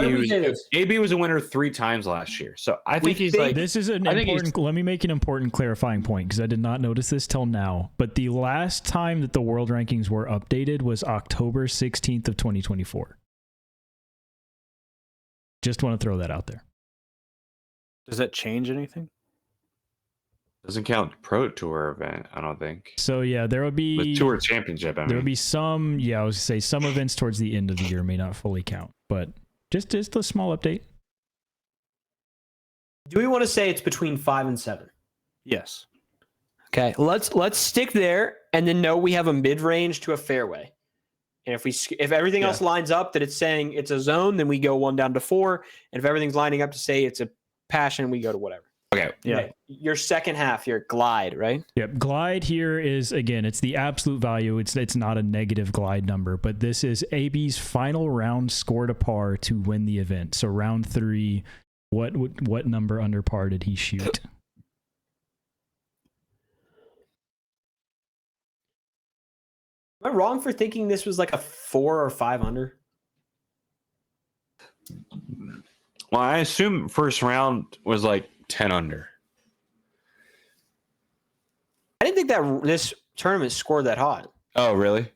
Speaker 2: AB was a winner 3 times last year. So I think he's like...
Speaker 4: This is an important... Let me make an important clarifying point, because I did not notice this till now. But the last time that the world rankings were updated was October 16th of 2024. Just want to throw that out there.
Speaker 1: Does that change anything?
Speaker 2: Doesn't count Pro Tour event, I don't think.
Speaker 4: So yeah, there will be...
Speaker 2: With Tour Championship, I mean.
Speaker 4: There will be some... Yeah, I was going to say some events towards the end of the year may not fully count. But just a small update.
Speaker 3: Do we want to say it's between 5 and 7?
Speaker 1: Yes.
Speaker 3: Okay, let's stick there, and then know we have a mid-range to a fairway. And if everything else lines up that it's saying it's a zone, then we go 1 down to 4. And if everything's lining up to say it's a passion, we go to whatever.
Speaker 2: Okay.
Speaker 1: Yeah.
Speaker 3: Okay. Your second half, your glide, right?
Speaker 4: Yep. Glide here is, again, it's the absolute value. It's not a negative glide number, but this is AB's final round score to par to win the event. So round 3, what number under par did he shoot?
Speaker 3: Am I wrong for thinking this was like a 4 or 5 under?
Speaker 2: Well, I assume first round was like 10 under.
Speaker 3: I didn't think that this tournament scored that hot.
Speaker 2: Oh, really?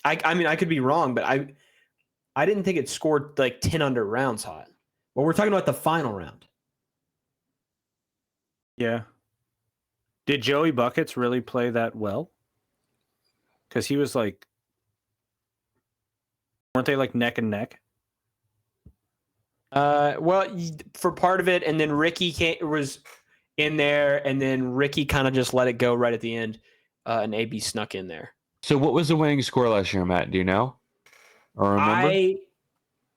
Speaker 3: I mean, I could be wrong, but I didn't think it scored like 10 under rounds hot.
Speaker 5: Well, we're talking about the final round.
Speaker 1: Yeah. Did Joey Buckets really play that well? Because he was like... Weren't they like neck and neck?
Speaker 3: Well, for part of it, and then Ricky was in there, and then Ricky kind of just let it go right at the end, and AB snuck in there.
Speaker 2: So what was the winning score last year, Matt? Do you know? Or remember?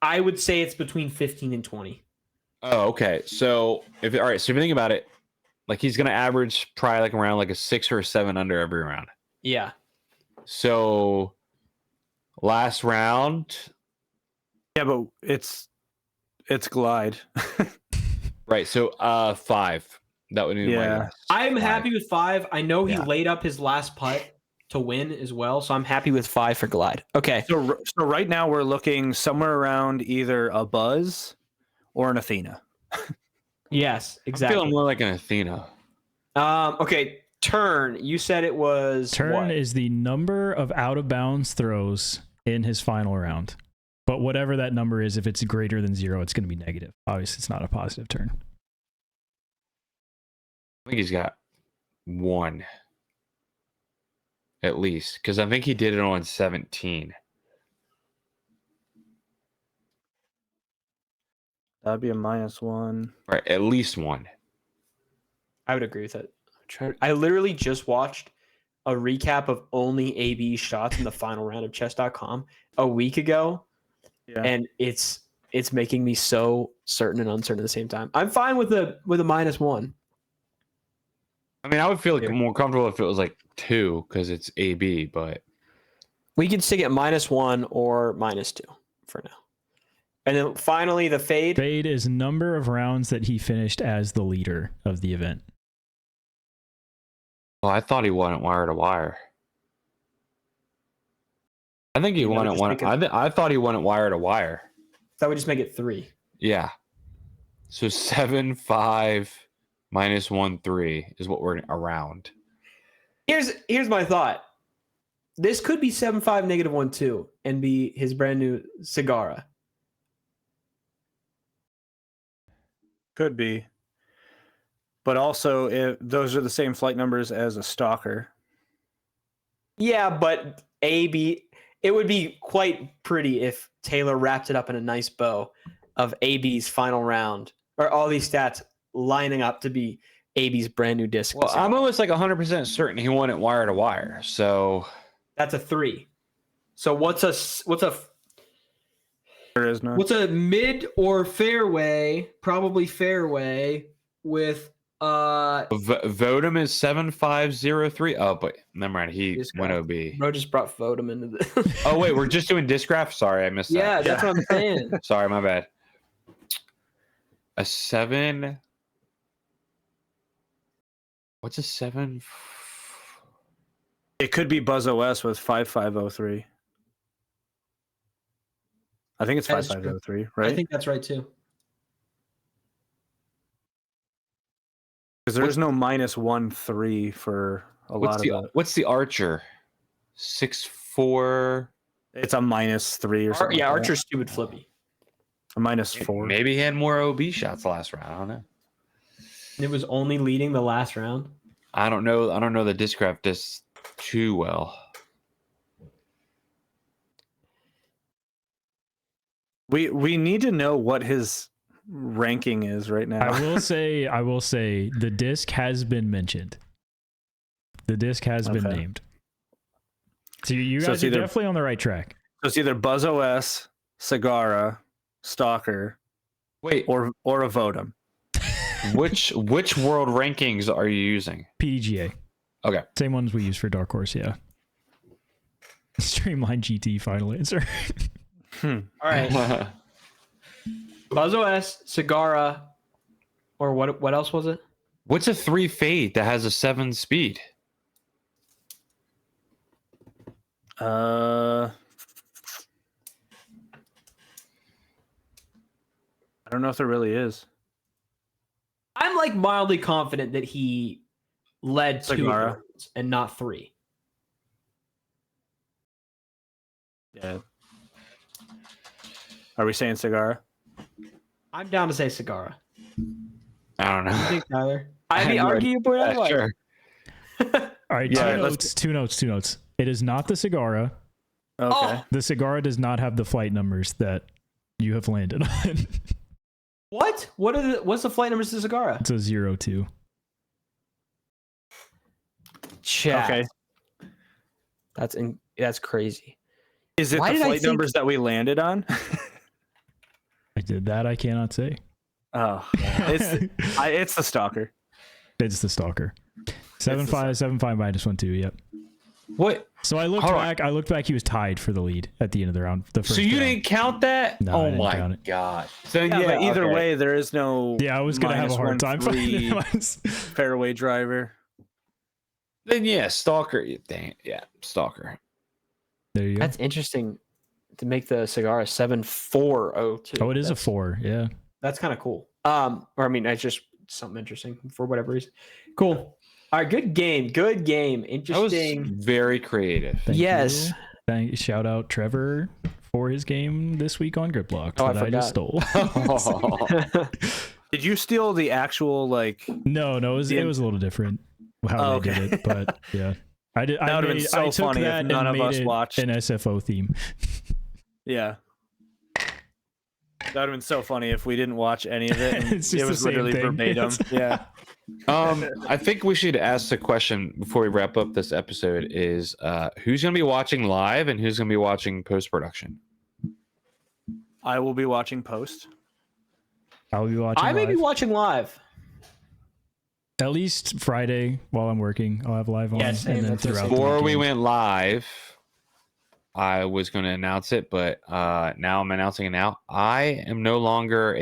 Speaker 5: I would say it's between 15 and 20.
Speaker 2: Oh, okay. So if you think about it, like he's gonna average probably like around like a 6 or a 7 under every round.
Speaker 3: Yeah.
Speaker 2: So last round.
Speaker 1: Yeah, but it's glide.
Speaker 2: Right. So 5. That would be my guess.
Speaker 5: I'm
Speaker 2: 5.
Speaker 5: happy with 5. I know he laid up his last putt to win as well, so I'm happy with 5 for glide. Okay.
Speaker 1: So right now we're looking somewhere around either a Buzz or an Athena.
Speaker 5: Yes,
Speaker 2: I
Speaker 5: exactly.
Speaker 2: feel more like an Athena.
Speaker 3: Okay. Turn. You said it was
Speaker 4: Turn
Speaker 3: what?
Speaker 4: is the number of out of bounds throws in his final round. But whatever that number is, if it's greater than 0, it's going to be negative. Obviously, it's not a positive turn.
Speaker 2: I think he's got 1 at least, because I think he did it on 17.
Speaker 1: That'd be a -1.
Speaker 2: Right, at least 1.
Speaker 3: I would agree with that. I literally just watched a recap of only AB shots in the final round of chess.com a week ago.
Speaker 1: Yeah.
Speaker 3: And it's making me so certain and uncertain at the same time. I'm fine with a -1.
Speaker 2: I mean, I would feel like
Speaker 3: Yeah.
Speaker 2: more comfortable if it was like 2 because it's AB, but
Speaker 3: We can stick at -1 or -2 for now. And then finally the fade.
Speaker 4: Fade is number of rounds that he finished as the leader of the event.
Speaker 2: well, I thought he won it wire to wire. I think he
Speaker 3: You
Speaker 2: won
Speaker 3: gotta
Speaker 2: it
Speaker 3: just
Speaker 2: one.
Speaker 3: make it-
Speaker 2: I thought he won it wire to wire.
Speaker 3: That would just make it 3.
Speaker 2: Yeah. So 7-5 -1-3 is what we're around.
Speaker 3: Here's my thought. This could be 7-5 -1-2 and be his brand new Sagara.
Speaker 1: Could be. But also, if those are the same flight numbers as a stalker.
Speaker 3: Yeah, but AB, it would be quite pretty if Taylor wrapped it up in a nice bow of AB's final round, or all these stats lining up to be AB's brand new disc.
Speaker 2: Well, I'm almost like 100% certain he won it wire to wire. So
Speaker 3: That's a 3. So what's a
Speaker 1: There is none.
Speaker 5: What's a mid or fairway? Probably fairway with
Speaker 2: Vodem is 7503. Oh, but never mind. He
Speaker 3: Disc
Speaker 2: went
Speaker 3: golf.
Speaker 2: OB.
Speaker 3: Bro just brought Vodem into the.
Speaker 2: Oh wait, we're just doing disc graph. Sorry, I missed that.
Speaker 3: Yeah, that's what I'm saying.
Speaker 2: Sorry, my bad. A 7. What's a 7?
Speaker 1: It could be Buzz OS with 5503. I think it's
Speaker 5: That is true.
Speaker 1: 5503, right?
Speaker 5: I think that's right too.
Speaker 1: Because there's no -1-3 for a lot of it.
Speaker 2: What's the Archer? 6-4.
Speaker 1: It's a -3 or something.
Speaker 3: Yeah,
Speaker 1: like
Speaker 3: Archer's stupid flippy.
Speaker 1: that. A -4.
Speaker 2: Maybe he had more OB shots last round. I don't know.
Speaker 5: And it was only leading the last round.
Speaker 2: I don't know the disc graph disc too well.
Speaker 1: We need to know what his ranking is right now.
Speaker 4: I will say the disc has been mentioned. The disc has been
Speaker 1: Okay.
Speaker 4: named. So you
Speaker 1: So
Speaker 4: guys
Speaker 1: it's
Speaker 4: are
Speaker 1: either-
Speaker 4: definitely on the right track.
Speaker 1: So it's either Buzz OS, Sagara, Stalker,
Speaker 2: Wait,
Speaker 1: or a Vodem.
Speaker 2: which world rankings are you using?
Speaker 4: PDGA.
Speaker 2: Okay.
Speaker 4: Same ones we use for Dark Horse, yeah. Streamline GT final answer.
Speaker 3: All right. Buzz OS, Sagara, or what else was it?
Speaker 2: What's a 3 fade that has a 7 speed?
Speaker 1: I don't know if there really is.
Speaker 5: I'm like mildly confident that he led 2
Speaker 1: Sagara.
Speaker 5: rounds and not 3.
Speaker 1: Yeah. Are we saying Sagara?
Speaker 5: I'm down to say Sagara.
Speaker 2: I don't
Speaker 5: I
Speaker 2: know.
Speaker 5: think Tyler.
Speaker 3: I mean,
Speaker 2: have no
Speaker 3: argue your point
Speaker 2: Yeah,
Speaker 3: otherwise.
Speaker 2: sure.
Speaker 4: All right,
Speaker 1: Yeah,
Speaker 4: two notes. It is not the Sagara.
Speaker 1: Okay.
Speaker 3: Oh.
Speaker 4: The Sagara does not have the flight numbers that you have landed on.
Speaker 3: What? What's the flight numbers to Sagara?
Speaker 4: It's a 0-2.
Speaker 3: Chat.
Speaker 1: Okay.
Speaker 3: That's crazy.
Speaker 1: Is it
Speaker 3: Why
Speaker 1: the
Speaker 3: did I
Speaker 1: flight
Speaker 3: think-
Speaker 1: numbers that we landed on?
Speaker 4: I did that. I cannot say.
Speaker 1: Oh, it's the Stalker.
Speaker 4: It's the Stalker. 7-5, 7-5 -1-2. Yep.
Speaker 2: What?
Speaker 4: So I looked
Speaker 2: Hold on.
Speaker 4: back. I looked back. He was tied for the lead at the end of the round. The first
Speaker 2: So you
Speaker 4: round.
Speaker 2: didn't count that?
Speaker 4: No, I
Speaker 2: oh
Speaker 4: didn't
Speaker 2: my
Speaker 4: count it.
Speaker 2: god. So
Speaker 1: Yeah, but either
Speaker 2: okay.
Speaker 1: way, there is no.
Speaker 4: Yeah, I was gonna have a hard time finding
Speaker 1: -1-3
Speaker 4: it.
Speaker 1: fairway driver.
Speaker 2: Then yeah, Stalker. Dang it. Yeah, Stalker.
Speaker 4: There you go.
Speaker 3: That's interesting to make the Sagara 7402.
Speaker 4: Oh, it is a
Speaker 3: That's-
Speaker 4: 4. Yeah.
Speaker 3: That's kind of cool. Or I mean, that's just something interesting for whatever reason. Cool. All right, good game. Good game.
Speaker 2: That was
Speaker 3: Interesting.
Speaker 2: very creative.
Speaker 4: Thank
Speaker 3: Yes.
Speaker 4: you. Shout out Trevor for his game this week on Grip Blocks
Speaker 3: Oh, I
Speaker 4: that I just stole.
Speaker 1: Did you steal the actual like?
Speaker 4: No, it was a little different how they did it, but yeah, I did.
Speaker 1: That would have been so
Speaker 4: I took
Speaker 1: funny if
Speaker 4: that
Speaker 1: none
Speaker 4: and
Speaker 1: of us
Speaker 4: made it
Speaker 1: watched.
Speaker 4: an SFO theme.
Speaker 1: Yeah. That would have been so funny if we didn't watch any of it. And
Speaker 4: It's just
Speaker 1: it
Speaker 4: the
Speaker 1: was
Speaker 4: same
Speaker 1: literally
Speaker 4: thing.
Speaker 1: verbatim. Yeah.
Speaker 2: I think we should ask the question before we wrap up this episode: is who's going to be watching live and who's going to be watching post production?
Speaker 1: I will be watching post.
Speaker 4: I'll be watching.
Speaker 3: I may be
Speaker 4: live.
Speaker 3: watching live.
Speaker 4: At least Friday while I'm working. I'll have live on,
Speaker 3: Yeah, same.
Speaker 4: and then
Speaker 3: That's the
Speaker 4: throughout
Speaker 3: same.
Speaker 4: the
Speaker 2: Before we
Speaker 4: weekend.
Speaker 2: went live, I was going to announce it, but now I'm announcing it now. I am no longer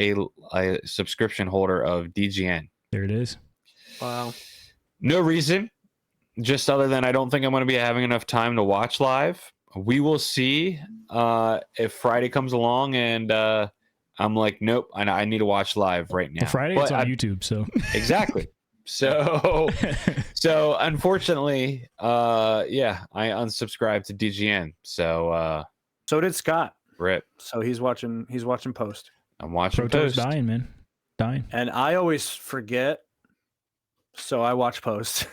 Speaker 2: a subscription holder of DGN.
Speaker 4: There it is.
Speaker 3: Wow.
Speaker 2: No reason, just other than I don't think I'm going to be having enough time to watch live. We will see if Friday comes along and I'm like, nope, I need to watch live right now.
Speaker 4: Well, Friday
Speaker 2: But
Speaker 4: it's on
Speaker 2: I-
Speaker 4: YouTube, so
Speaker 2: Exactly. So unfortunately, yeah, I unsubscribed to DGN. So
Speaker 1: So did Scott.
Speaker 2: rip.
Speaker 1: So he's watching post.
Speaker 2: I'm watching
Speaker 4: Proto's
Speaker 2: post.
Speaker 4: dying, man, dying.
Speaker 1: And I always forget. So I watch post.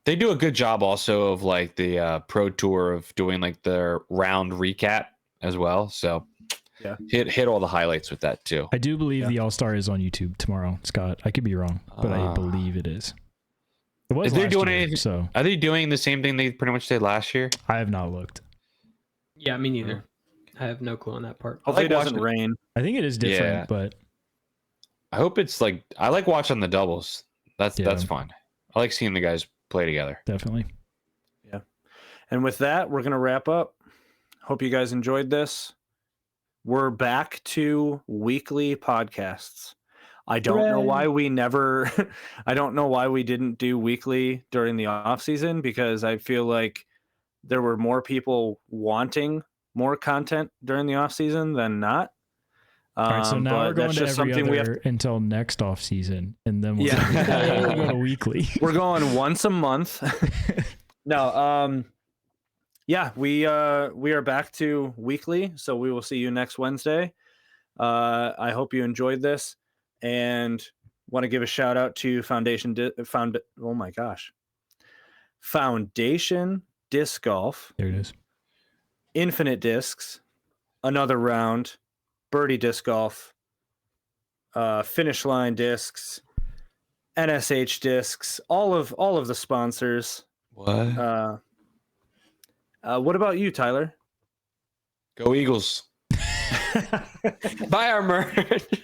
Speaker 2: They do a good job also of like the pro tour of doing like their round recap as well. So
Speaker 1: Yeah.
Speaker 2: hit all the highlights with that too.
Speaker 4: I do believe the All Star is on YouTube tomorrow, Scott. I could be wrong, but I believe it is. It was
Speaker 2: If they're
Speaker 4: last
Speaker 2: doing
Speaker 4: year,
Speaker 2: anything-
Speaker 4: so
Speaker 2: Are they doing the same thing they pretty much did last year?
Speaker 4: I have not looked.
Speaker 3: Yeah, me neither. I have no clue on that part.
Speaker 1: Hopefully it
Speaker 2: like
Speaker 1: doesn't
Speaker 2: watching
Speaker 1: rain.
Speaker 4: I think it is different,
Speaker 2: Yeah.
Speaker 4: but
Speaker 2: I hope it's like I like watching the doubles. That's
Speaker 4: Yeah.
Speaker 2: fun. I like seeing the guys play together.
Speaker 4: definitely.
Speaker 1: And with that, we're going to wrap up. Hope you guys enjoyed this. We're back to weekly podcasts. I don't know why we never, I don't know why we didn't do weekly during the off season, because I feel like there were more people wanting more content during the off season than not.
Speaker 4: All right, so now
Speaker 1: but
Speaker 4: we're going
Speaker 1: that's
Speaker 4: to
Speaker 1: just
Speaker 4: every
Speaker 1: something we have
Speaker 4: other until next off season, and then we'll,
Speaker 1: Yeah.
Speaker 4: we'll go to weekly.
Speaker 1: We're going once a month. No, yeah, we are back to weekly, so we will see you next Wednesday. I hope you enjoyed this, and want to give a shout out to Foundation Disc Golf,
Speaker 4: There it is.
Speaker 1: Infinite Discs, Another Round, Birdie Disc Golf, Finish Line Discs, NSH Discs, all of the sponsors.
Speaker 2: What?
Speaker 1: What about you, Tyler?
Speaker 2: Go Eagles.
Speaker 3: Buy our merch.